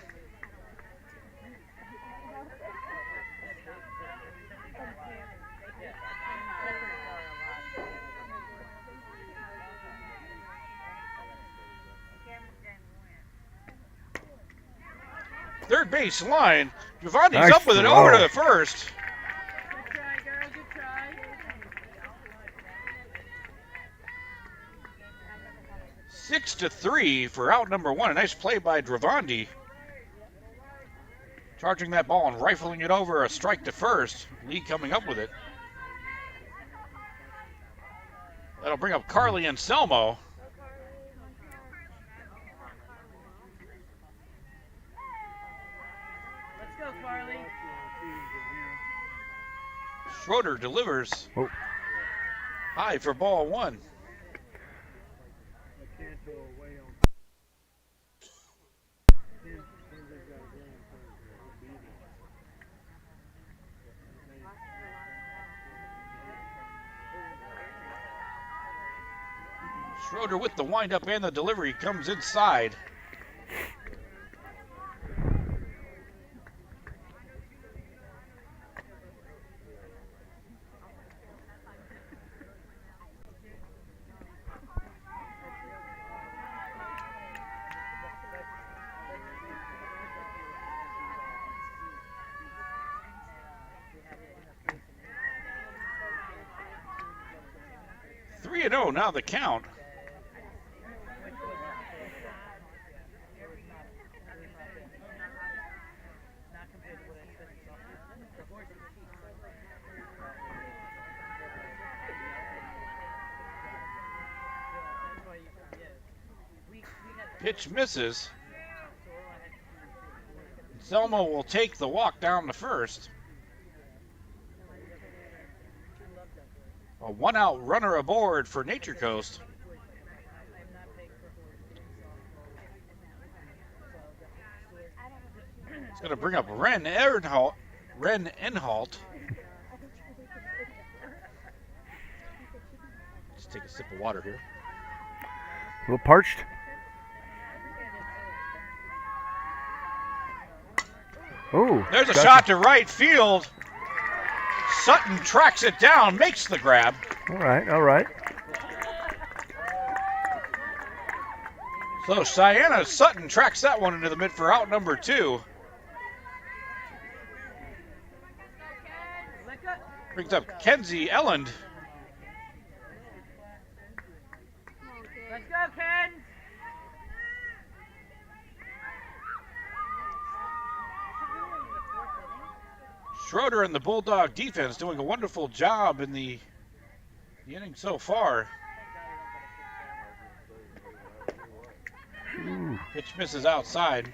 Third base line. Giovanni's Nice up with it throw. over to the first. Good try, girl. Good try. 6-3 for out number one. A nice play by Dravandi. Charging that ball and rifling it over, a strike to first. Lee coming up with it. That'll bring up Carly Anselmo. Let's go, Carly. Schroeder delivers. Oh. High for ball one. Schroeder with the windup and the delivery comes inside. Three and 0 now the count. Pitch misses. Selma will take the walk down to first. A one-out runner aboard for Nature Coast. It's going to bring up Ren Enholt. Just take a sip of water here. A little parched. Oh, there's a shot to right field. Sutton tracks it down, makes the grab. All right, all right. So Sienna Sutton tracks that one into the mid for out number two. Brings up Kenzie Elland. Let's go, Ken. Schroeder and the Bulldog defense doing a wonderful job in the inning so far. Ooh. Pitch misses outside.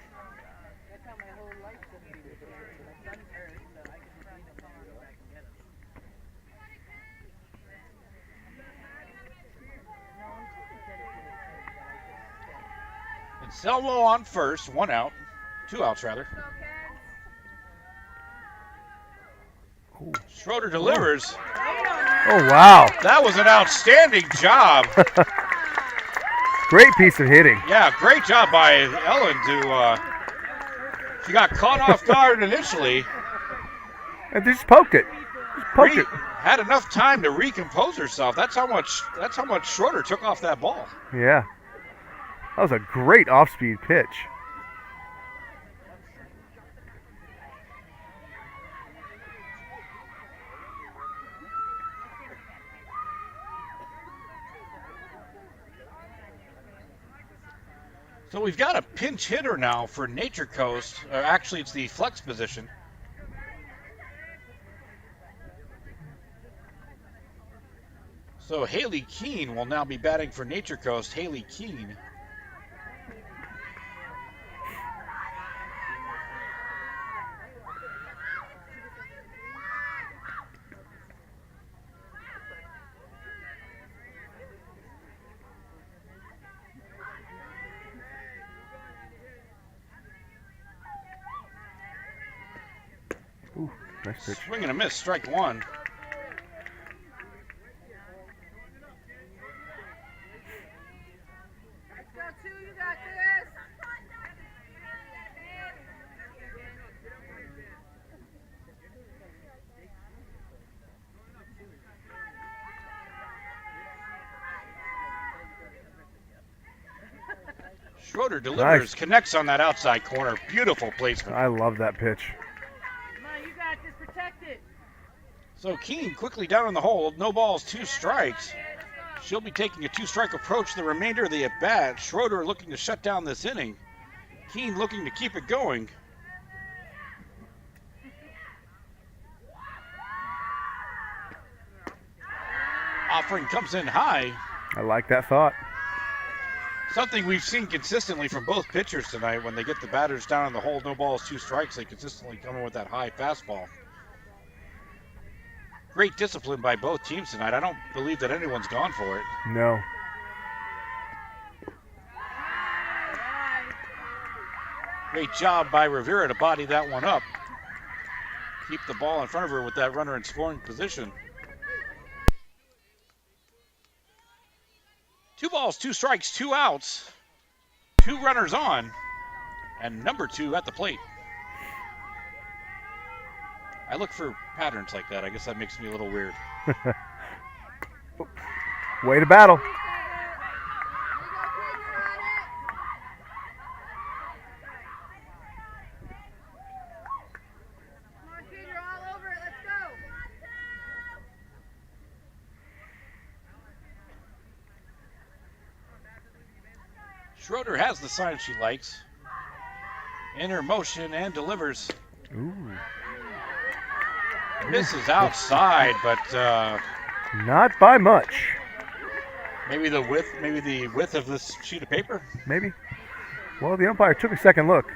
Selmo on first, 1 out. 2 outs, rather. Ooh. Schroeder delivers. Oh, wow. That was an outstanding job. Great piece of hitting. Yeah, great job by Ellen to, she got caught off guard initially. And just poked it. Just poked it. Had enough time to recompose herself. That's how much Schroeder took off that ball. Yeah. That was a great off-speed pitch. So we've got a pinch hitter now for Nature Coast. Actually, it's the flex position. So Haley Keene will now be batting for Nature Coast. Haley Keene. Ooh, nice pitch. Swing and a miss, strike 1. Schroeder delivers, Nice. Connects on that outside corner. Beautiful placement. I love that pitch. Come on, you got this. Protect it. So Keene quickly down in the hole. No balls, 2 strikes. She'll be taking a 2-strike approach the remainder of the at-bat. Schroeder looking to shut down this inning. Keene looking to keep it going. Offering comes in high. I like that thought. Something we've seen consistently from both pitchers tonight. When they get the batters down in the hole, no balls, 2 strikes, they consistently come in with that high fastball. Great discipline by both teams tonight. I don't believe that anyone's gone for it. No. Great job by Rivera to body that one up. Keep the ball in front of her with that runner in scoring position. 2 balls, 2 strikes, 2 outs. 2 runners on. And number 2 at the plate. I look for patterns like that. I guess that makes me a little weird. Way to battle. Schroeder has the sign she likes. In her motion and delivers. Ooh. Misses outside, but not by much. Maybe the width of this sheet of paper. Maybe. Well, the umpire took a second look.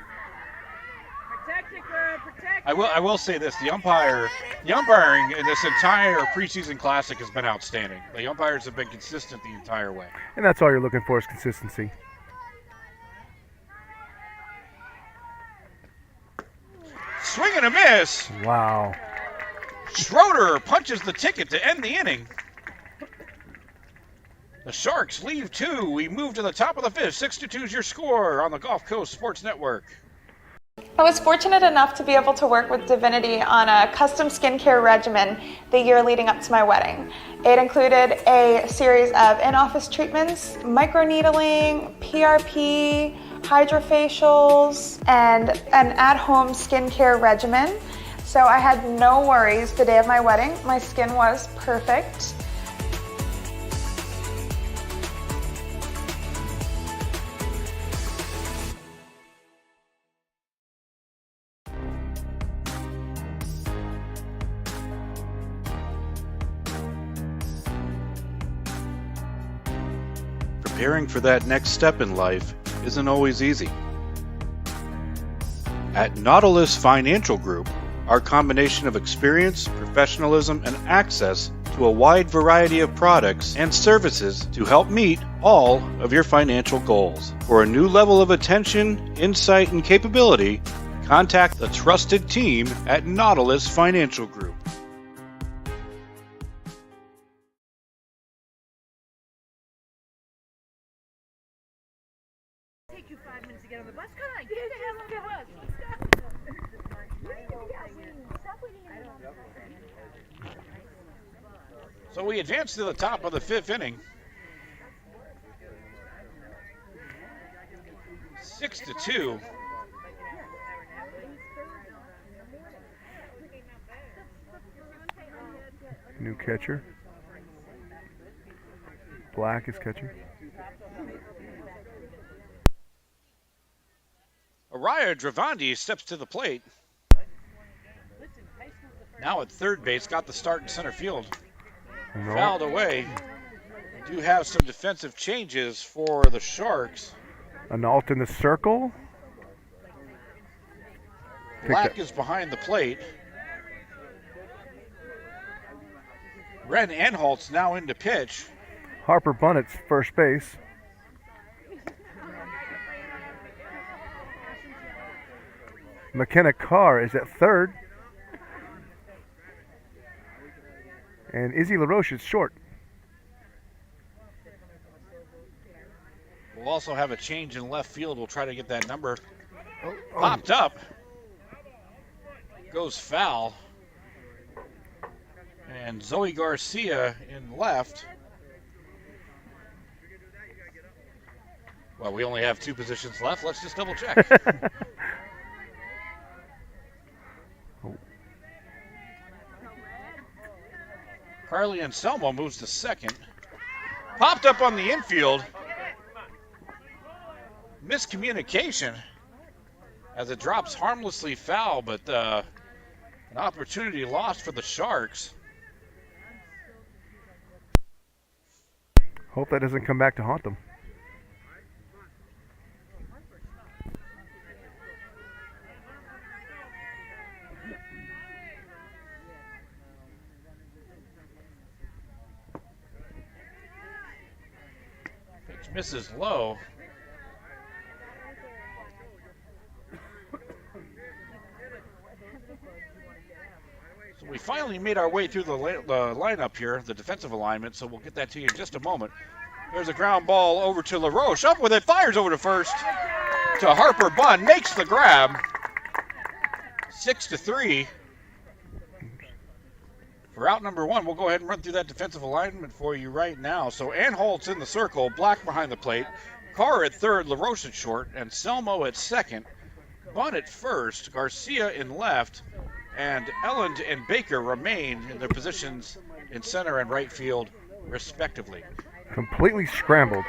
Protect it, girl. Protect it. I will say this: the umpiring in this entire preseason classic has been outstanding. The umpires have been consistent the entire way. And that's all you're looking for is consistency. Swing and a miss. Wow. Schroeder punches the ticket to end the inning. The Sharks leave 2. We move to the top of the 5th. 6-2 is your score on the Gulf Coast Sports Network. I was fortunate enough to be able to work with Divinity on a custom skincare regimen the year leading up to my wedding. It included a series of in-office treatments, microneedling, PRP, hydrofacials, and an at-home skincare regimen. So I had no worries the day of my wedding. My skin was perfect. Preparing for that next step in life isn't always easy. At Nautilus Financial Group, our combination of experience, professionalism, and access to a wide variety of products and services to help meet all of your financial goals. For a new level of attention, insight, and capability, contact the trusted team at Nautilus Financial Group. Take you 5 minutes to get on the bus. Come on, get the hell on the bus. So we advance to the top of the 5th inning. 6-2. New catcher. Black is catching. Araya Dravandi steps to the plate. Now at third base, got the start in center field. No. Fouled away. We do have some defensive changes for the Sharks. Analt in the circle. Black is behind the plate. Ren Anholt's now into pitch. Harper Bunnett's first base. McKenna Carr is at third. And Izzy LaRoche is short. We'll also have a change in left field. We'll try to get that number popped up. Goes foul. And Zoe Garcia in left. Well, we only have 2 positions left. Let's just double check. Carly Anselmo moves to second. Popped up on the infield. Miscommunication as it drops harmlessly foul, but an opportunity lost for the Sharks. Hope that doesn't come back to haunt them. Pitch misses low. So we finally made our way through the lineup here, the defensive alignment, so we'll get that to you in just a moment. There's a ground ball over to LaRoche. Up with it, fires over to first. To Harper Bunn, makes the grab. 6-3. For out number 1, we'll go ahead and run through that defensive alignment for you right now. So Anholt's in the circle, Black behind the plate. Carr at third, LaRoche at short, and Selmo at second. Bunn at first, Garcia in left, and Elland and Baker remain in their positions in center and right field, respectively. Completely scrambled.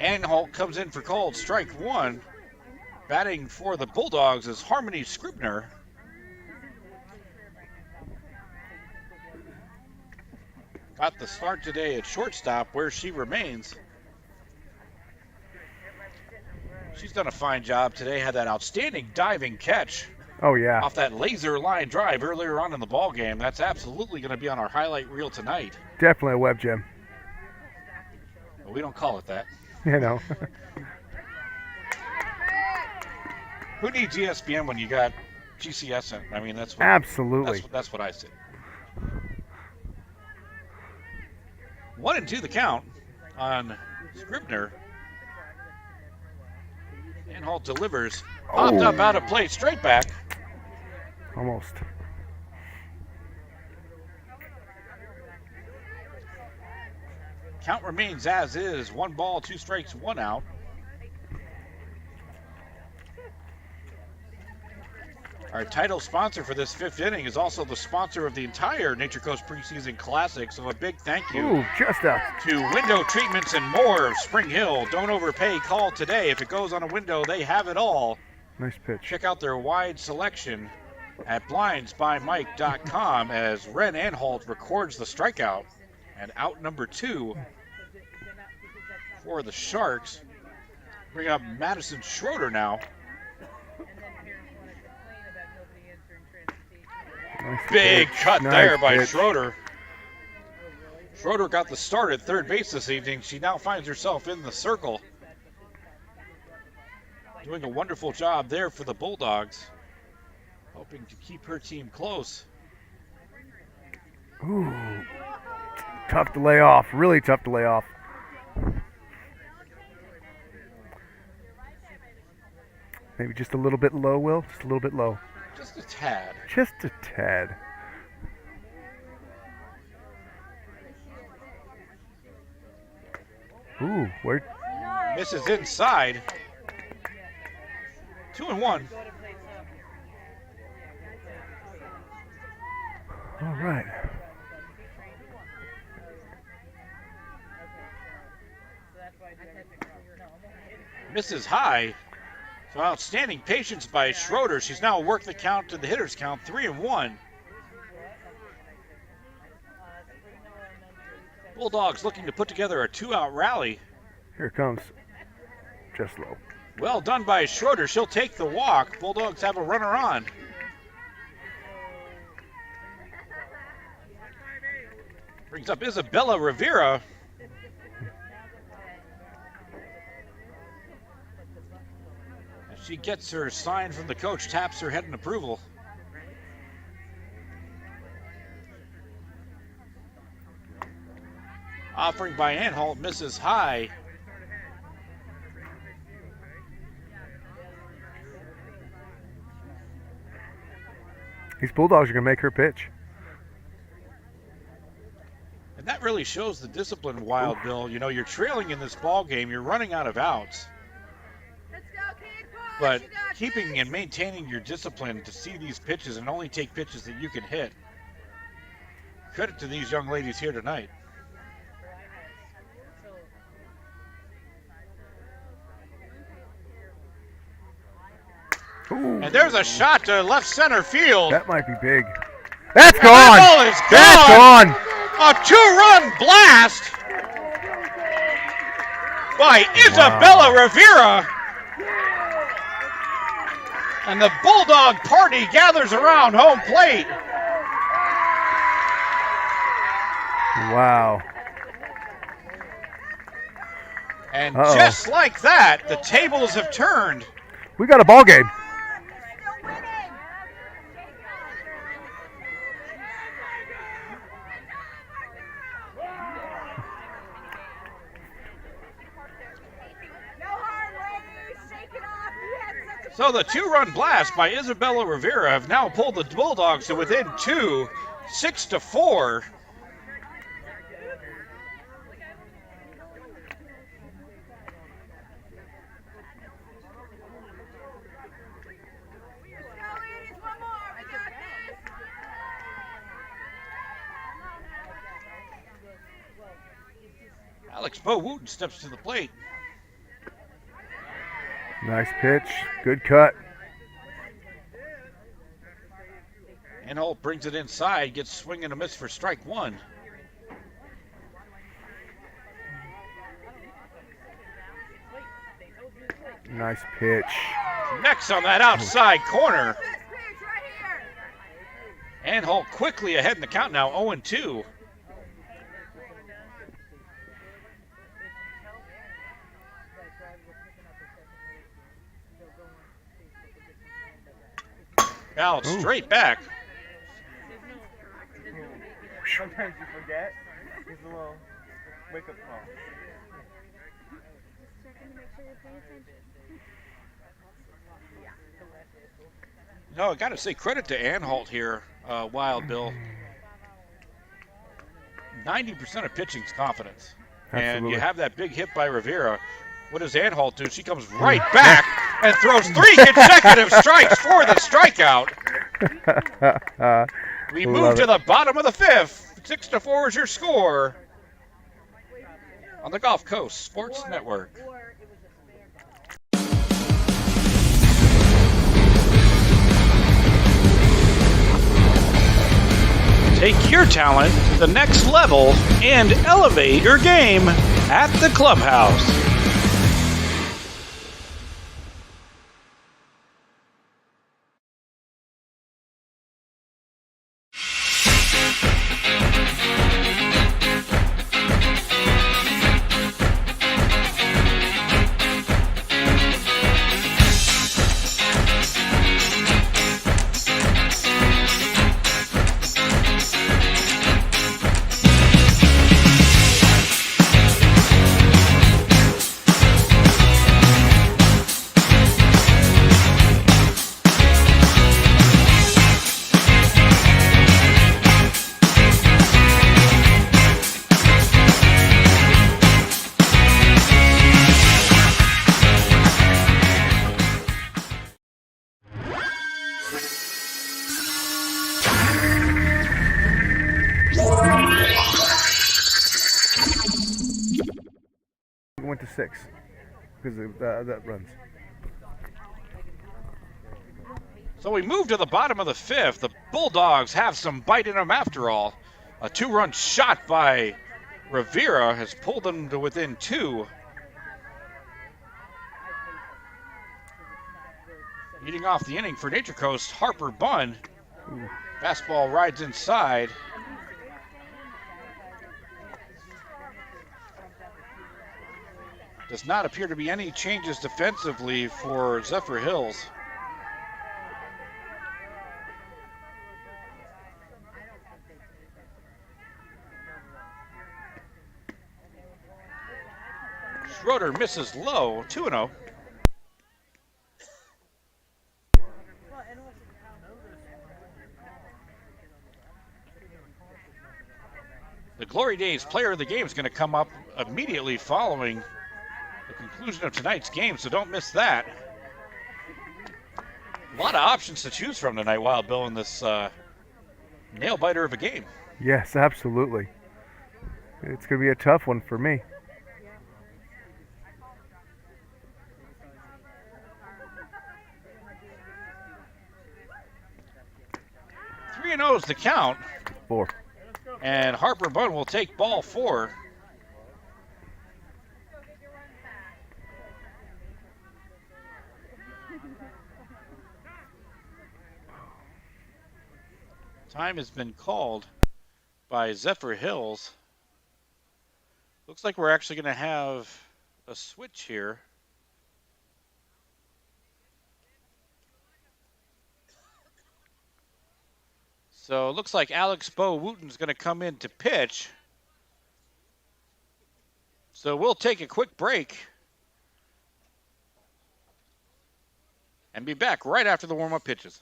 Anholt comes in for called strike 1. Batting for the Bulldogs is Harmony Scribner. Got the start today at shortstop, where she remains. She's done a fine job today. Had that outstanding diving catch. Oh, yeah. Off that laser line drive earlier on in the ball game. That's absolutely going to be on our highlight reel tonight. Definitely a web gem. But we don't call it that. You know. Who needs ESPN when you got GCS in? I mean, that's what, absolutely. That's what I say. 1-2 the count on Scribner. Anholt delivers. Popped up out of play, straight back. Almost. Count remains as is. 1 ball, 2 strikes, 1 out. Our title sponsor for this 5th inning is also the sponsor of the entire Nature Coast Preseason Classic, so a big thank you to Window Treatments and More of Spring Hill. Don't overpay, call today. If it goes on a window, they have it all. Nice pitch. Check out their wide selection at blindsbymike.com as Ren Anholt records the strikeout. And out number 2 for the Sharks. Bring up Madison Schroeder now. Big cut Nice there by pitch. Schroeder. Schroeder got the start at third base this evening. She now finds herself in the circle. Doing a wonderful job there for the Bulldogs. Hoping to keep her team close. Ooh. Tough to lay off. Really tough to lay off. Maybe just a little bit low, Will? Just a little bit low. Just a tad. Just a tad. Ooh, where? Misses inside. 2-1. All right. Misses high. So outstanding patience by Schroeder. She's now worked the count to the hitter's count, 3-1. Bulldogs looking to put together a 2-out rally. Here it comes. Just low. Well done by Schroeder. She'll take the walk. Bulldogs have a runner on. Brings up Isabella Rivera. As she gets her sign from the coach, taps her head in approval. Offering by Anhalt, misses high. These Bulldogs are going to make her pitch. And that really shows the discipline, Wild Bill. You know, you're trailing in this ball game. You're running out of outs. But keeping and maintaining your discipline to see these pitches and only take pitches that you can hit. Credit to these young ladies here tonight. Ooh. And there's a shot to left center field. That might be big. That's And gone. that ball is That's gone. gone. A 2-run blast by Isabella Rivera. And the Bulldog party gathers around home plate. Wow. And Uh-oh. just like that, the tables have turned. We got a ball game. So the 2-run blast by Isabella Rivera have now pulled the Bulldogs to within 2, 6-4. Alex Bo Wooten steps to the plate. Nice pitch. Good cut. Anhalt brings it inside, gets swing and a miss for strike one. Nice pitch. Next on that outside corner. Anhalt quickly ahead in the count now, 0-2. Now straight back. Sometimes you forget. It's a little wake-up call. No, I got to say credit to Anhalt here, Wild Bill. 90% of pitching's confidence. And Absolutely. you have that big hit by Rivera. What does Anhalt do? She comes right back and throws 3 consecutive strikes for the strikeout. We move to the bottom of the 5th. 6-4 is your score on the Gulf Coast Sports Network. Take your talent to the next level and elevate your game at the clubhouse. 6 because that runs. So we move to the bottom of the 5th. The Bulldogs have some bite in them after all. A 2-run shot by Rivera has pulled them to within 2. Leading off the inning for Nature Coast, Harper Bunn. Fastball rides inside. Does not appear to be any changes defensively for Zephyrhills. Schroeder misses low, 2-0. The Glory Days player of the game is going to come up immediately following the conclusion of tonight's game, so don't miss that. A lot of options to choose from tonight, Wild Bill, in this nail-biter of a game. Yes, absolutely. It's going to be a tough one for me. 3-0 is the count. 4. And Harper Bunn will take ball 4. Time has been called by Zephyrhills. Looks like we're actually going to have a switch here. So it looks like Alex Bo-Wooten's going to come in to pitch. So we'll take a quick break and be back right after the warm-up pitches.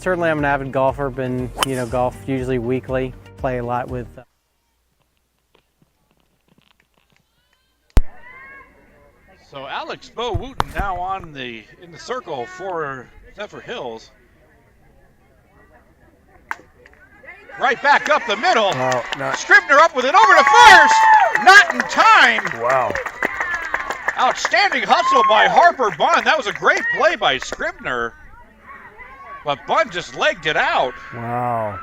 Certainly, I'm an avid golfer. Been, golf usually weekly. Play a lot with. So Alex Bo-Wooten now in the circle for Zephyrhills. Right back up the middle. No. Scribner up with it over to first. Not in time. Wow. Outstanding hustle by Harper Bunn. That was a great play by Scribner. But Bunn just legged it out. Wow.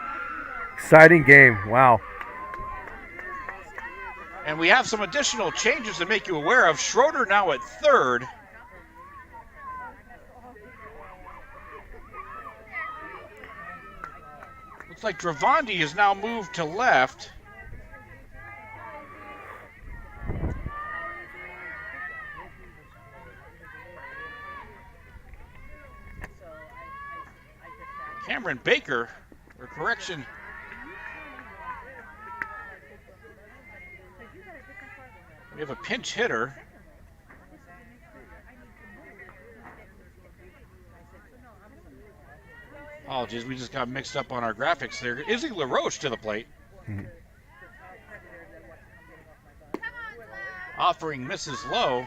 Exciting game. Wow. And we have some additional changes to make you aware of. Schroeder now at third. Looks like Dravandi has now moved to left. Cameron Baker, or correction. We have a pinch hitter. Apologies, we just got mixed up on our graphics there. Izzy LaRoche to the plate. Offering misses low.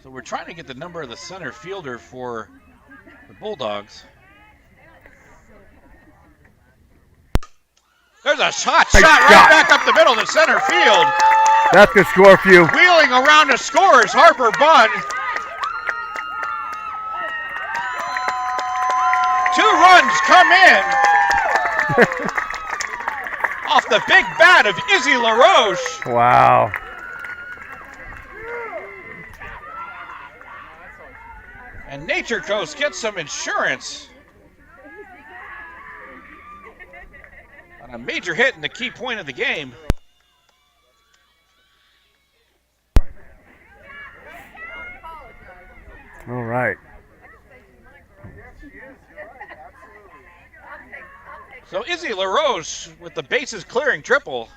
So we're trying to get the number of the center fielder for the Bulldogs. There's a shot right back up the middle to center field. That's going to score for you. Wheeling around to score is Harper Bunn. 2 runs come in off the big bat of Izzy LaRoche. Wow. And Nature Coast gets some insurance on on a major hit in the key point of the game. All right. So Izzy LaRoche with the bases clearing triple.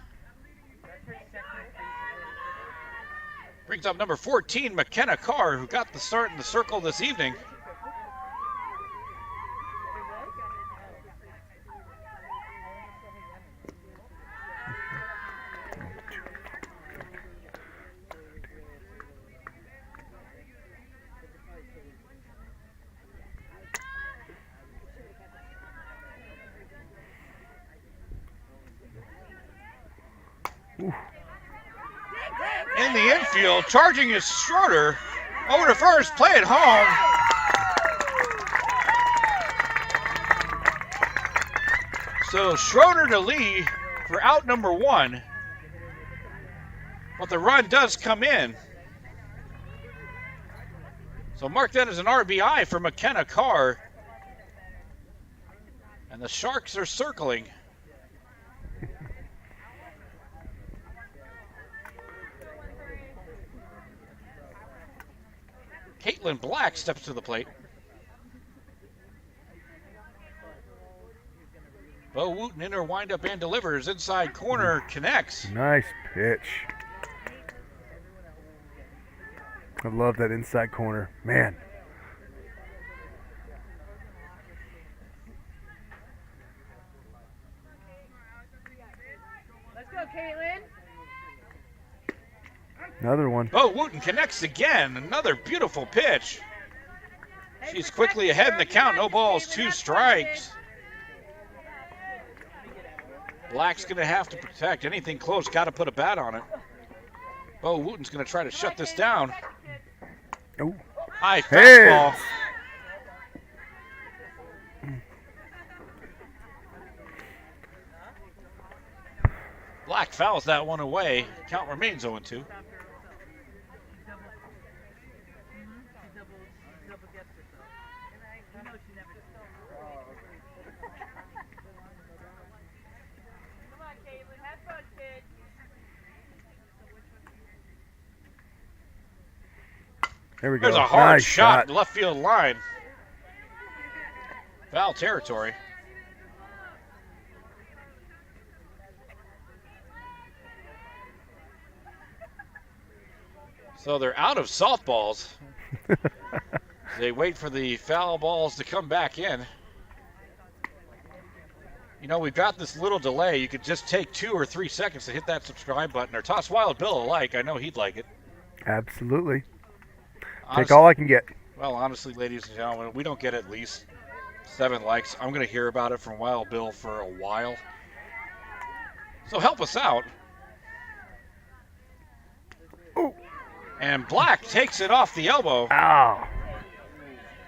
Brings up number 14, McKenna Carr, who got the start in the circle this evening. In the infield, charging is Schroeder. Over to first, play it home. So Schroeder to Lee for out number 1. But the run does come in. So mark that as an RBI for McKenna Carr. And the Sharks are circling. Caitlin Black steps to the plate. Bo Wooten in her windup and delivers. Inside corner, connects. Nice pitch. I love that inside corner. Man. Let's go, Caitlin. Another one. Bo Wooten connects again. Another beautiful pitch. She's quickly ahead in the count. No balls, 2 strikes. Black's going to have to protect. Anything close, got to put a bat on it. Bo Wooten's going to try to shut this down. Oh. High fastball. Black fouls that one away. Count remains 0-2. There we go. There's a hard Nice shot left field line. Foul territory. So they're out of softballs. They wait for the foul balls to come back in. You know, we've got this little delay. You could just take 2 or 3 seconds to hit that subscribe button or toss Wild Bill a like. I know he'd like it. Absolutely. Honestly, Take all I can get. Well, honestly, ladies and gentlemen, we don't get at least 7 likes. I'm going to hear about it from Wild Bill for a while. So help us out. Ooh. And Black takes it off the elbow. Ow.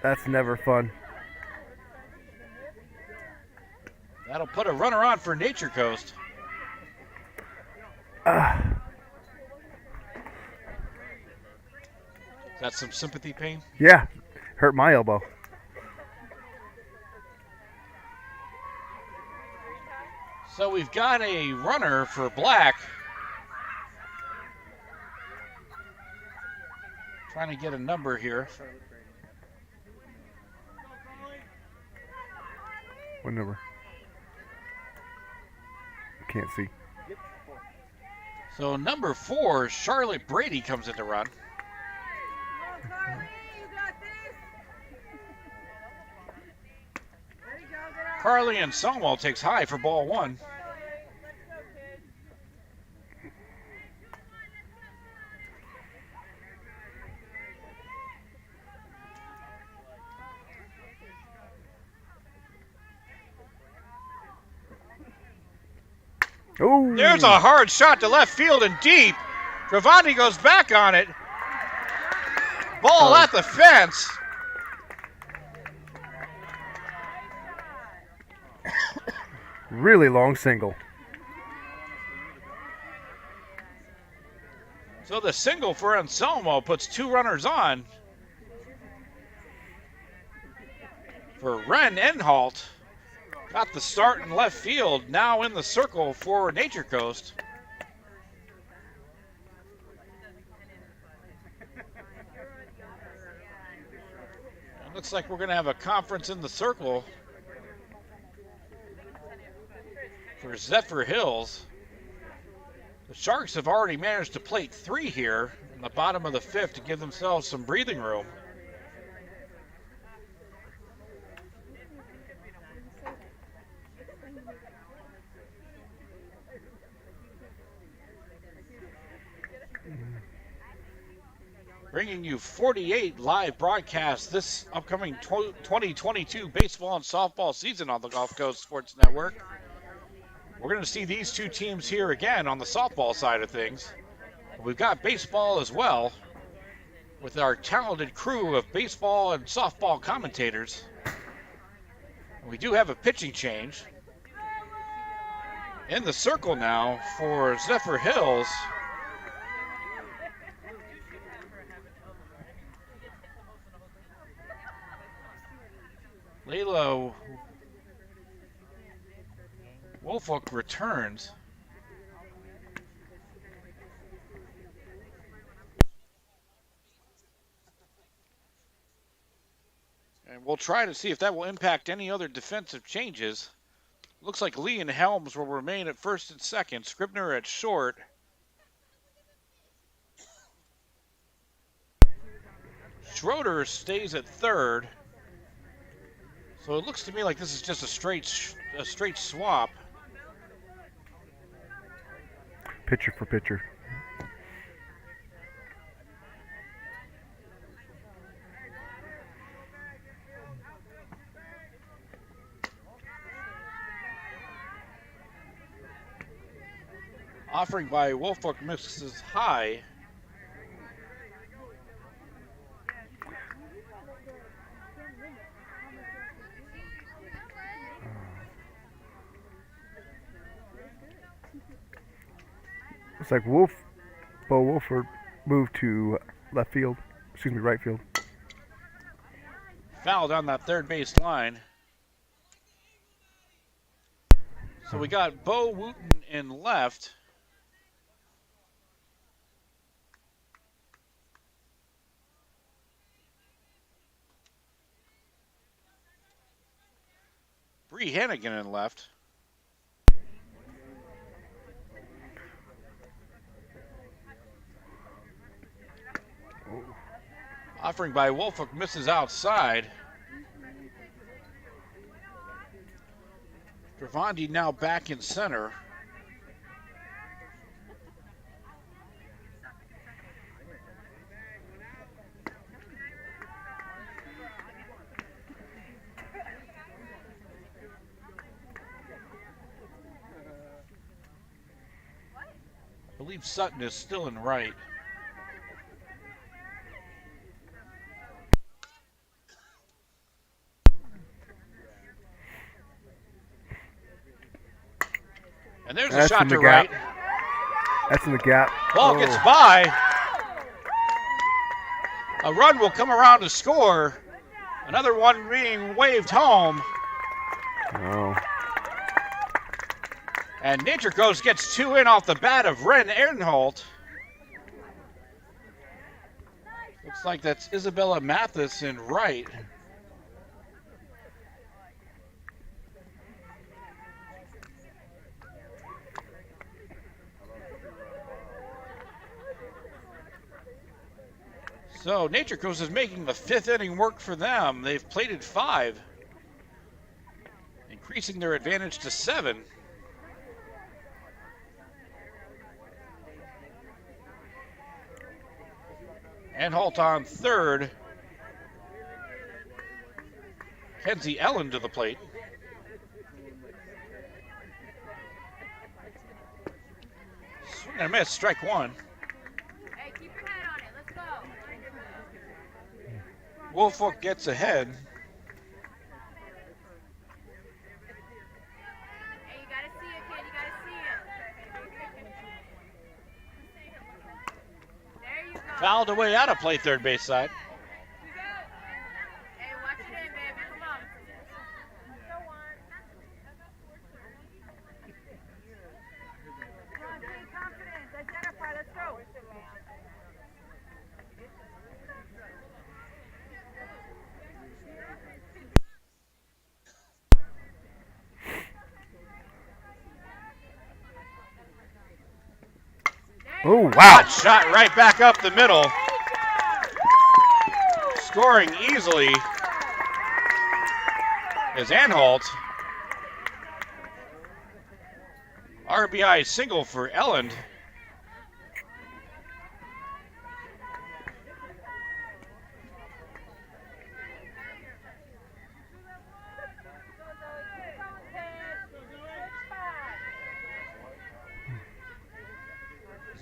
That's never fun. That'll put a runner on for Nature Coast. Is that some sympathy pain? Yeah. Hurt my elbow. So we've got a runner for Black. Trying to get a number here. What number? Can't see. So number 4, Charlotte Brady comes in to run. Carly and Somwell takes high for ball 1. Ooh. There's a hard shot to left field and deep. Travani goes back on it. Ball at the fence. Really long single. So the single for Anselmo puts 2 runners on. For Ren Enholt got the start in left field, now in the circle for Nature Coast. It looks like we're going to have a conference in the circle for Zephyrhills. The Sharks have already managed to plate 3 here in the bottom of the 5th to give themselves some breathing room. Bringing you 48 live broadcasts this upcoming 2022 baseball and softball season on the Gulf Coast Sports Network. We're going to see these two teams here again on the softball side of things. We've got baseball as well with our talented crew of baseball and softball commentators. We do have a pitching change. In the circle now for Zephyrhills. Layla Wolfolk returns. And we'll try to see if that will impact any other defensive changes. Looks like Lee and Helms will remain at first and second. Scribner at short. Schroeder stays at third. So it looks to me like this is just a straight swap. Pitcher for pitcher. Offering by Wolfolk misses high. It's like Bo Wolford moved to right field. Fouled on that third base line. So we got Bo Wooten in left. Bree Hannigan in left. Offering by Wolfolk misses outside. Gravandi now back in center. I believe Sutton is still in right. And there's a shot to right. That's in the gap. Ball gets by. A run will come around to score. Another one being waved home. Oh. And Nature Coast gets 2 in off the bat of Ren Ehrenholt. Looks like that's Isabella Mathis in right. So Nature Coast is making the 5th inning work for them. They've plated 5, increasing their advantage to 7. Ehrenholt on third. Kenzie Ellen to the plate. Swing and a miss, strike 1. Hey, keep your head on it. Let's go. Wolfolk gets ahead. Hey, you gotta see it, kid. You gotta see it. There you go. Fouled away out of play third base side. Hey, watch it in, baby. Come on. Oh, wow. Hot shot right back up the middle. Scoring easily is Anhalt. RBI single for Elland.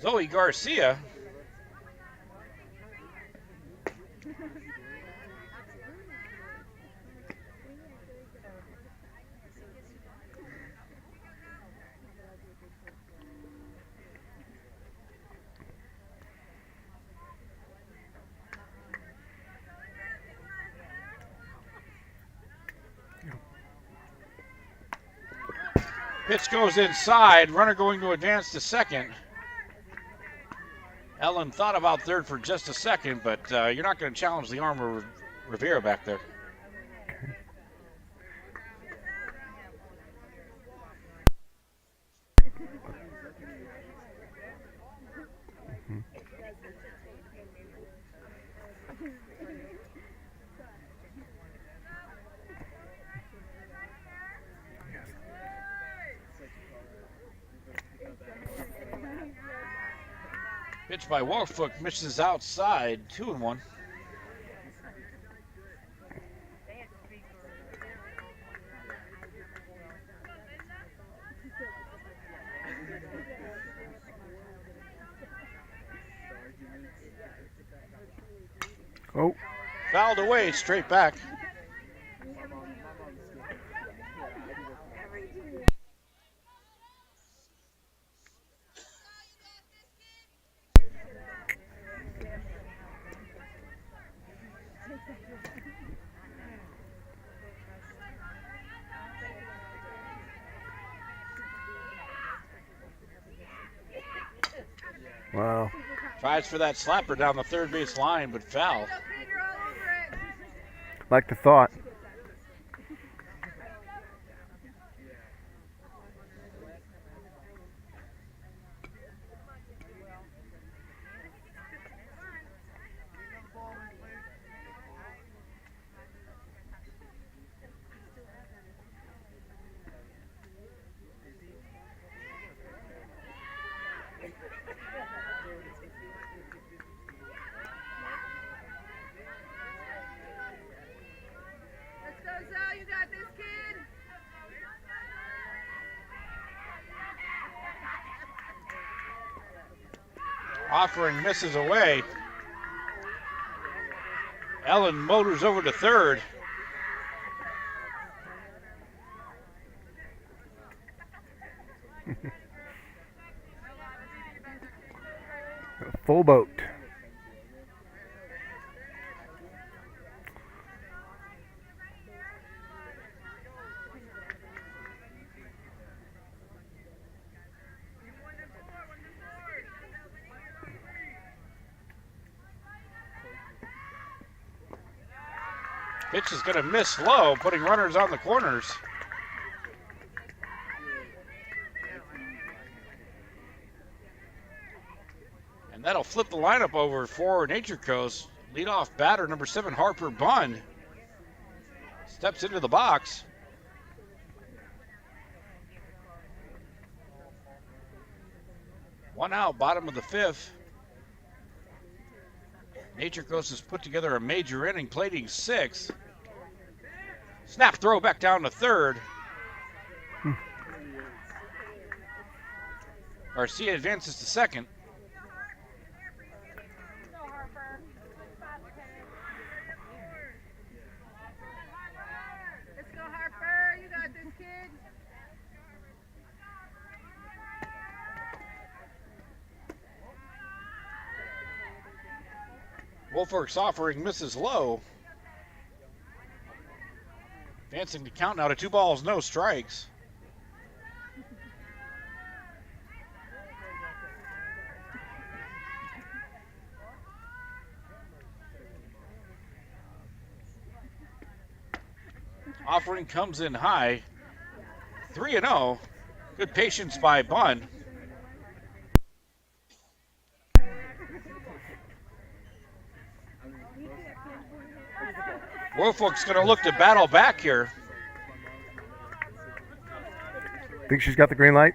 Zoe Garcia. Pitch goes inside. Runner going to advance to second. Ellen thought about third for just a second, but you're not going to challenge the arm of Rivera back there. Pitch by Wolfhook misses outside, 2-1. Oh. Fouled away, straight back. Wow. Tries for that slapper down the third base line, but foul. Like the thought. Offering misses away. Ellen motors over to third. Full boat. Pitch is going to miss low, putting runners on the corners. And that'll flip the lineup over for Nature Coast. Leadoff batter, number 7, Harper Bunn, steps into the box. One out, bottom of the 5th. Nature Coast has put together a major inning, plating 6. Snap throw back down to third. Garcia advances to second. Let's go, Harper. You got this, kid. Wolfworks offering misses low. Advancing to count now to 2 balls, no strikes. Offering comes in high. 3-0. Good patience by Bunn. Woolfolk's going to look to battle back here. Think she's got the green light?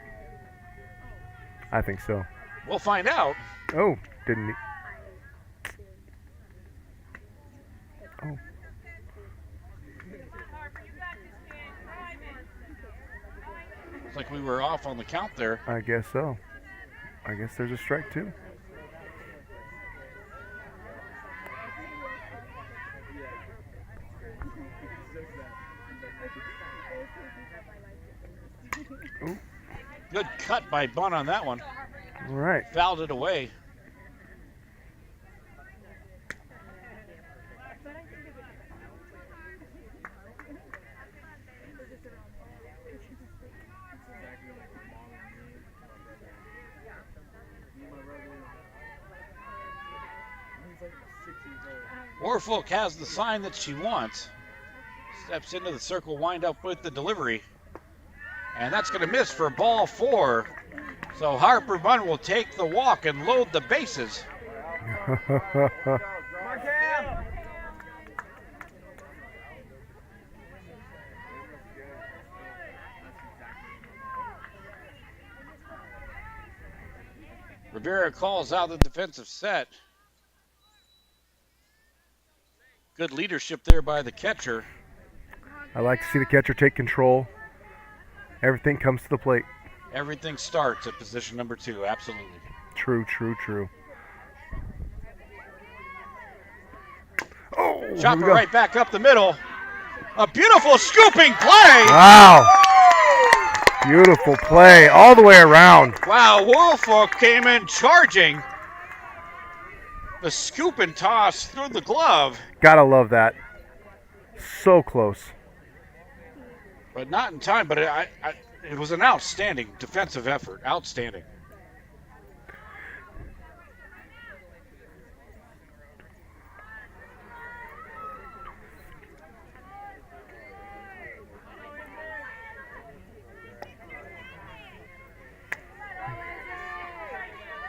I think so. We'll find out. Oh, didn't he? Oh. Looks like we were off on the count there. I guess so. I guess there's a strike too. Ooh. Good cut by Bunn on that one. All right. Fouled it away. Woolfolk has the sign that she wants. Steps into the circle, wind up with the delivery. And that's going to miss for ball 4. So Harper Bunn will take the walk and load the bases. Rivera calls out the defensive set. Good leadership there by the catcher. I like to see the catcher take control. Everything comes to the plate. Everything starts at position number 2, absolutely. True, true, true. Oh, Chopper right back up the middle. A beautiful scooping play. Wow. Beautiful play all the way around. Wow, Woolfolk came in charging. The scoop and toss through the glove. Gotta love that. So close. But not in time, but it was an outstanding defensive effort. Outstanding.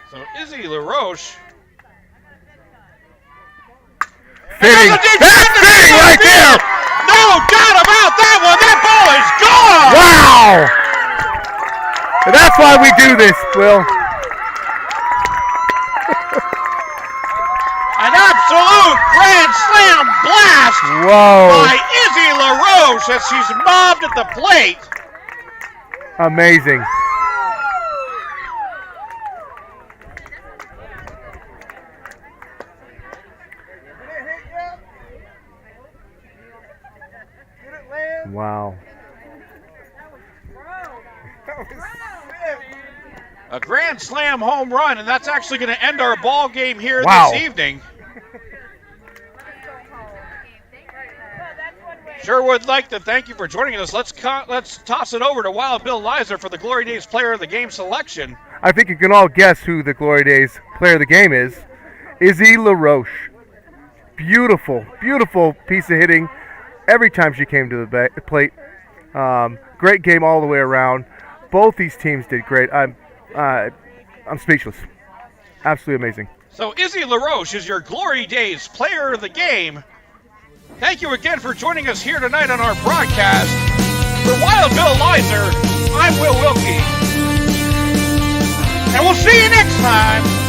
So Izzy LaRoche. Fitting. That's fitting right there. No doubt about that one. That ball is gone. Wow. And that's why we do this, Will. An absolute grand slam blast by Izzy LaRoche as she's mobbed at the plate. Amazing. Wow. A grand slam home run, and that's actually going to end our ball game here this evening. Sure would like to thank you for joining us. Let's toss it over to Wild Bill Lizer for the Glory Days Player of the Game selection. I think you can all guess who the Glory Days Player of the Game is. Izzy LaRoche. Beautiful, beautiful piece of hitting every time she came to the plate. Great game all the way around. Both these teams did great. I'm speechless. Absolutely amazing. So Izzy LaRoche is your Glory Days Player of the Game. Thank you again for joining us here tonight on our broadcast. For Wild Bill Lizer, I'm Will Wilkie. And we'll see you next time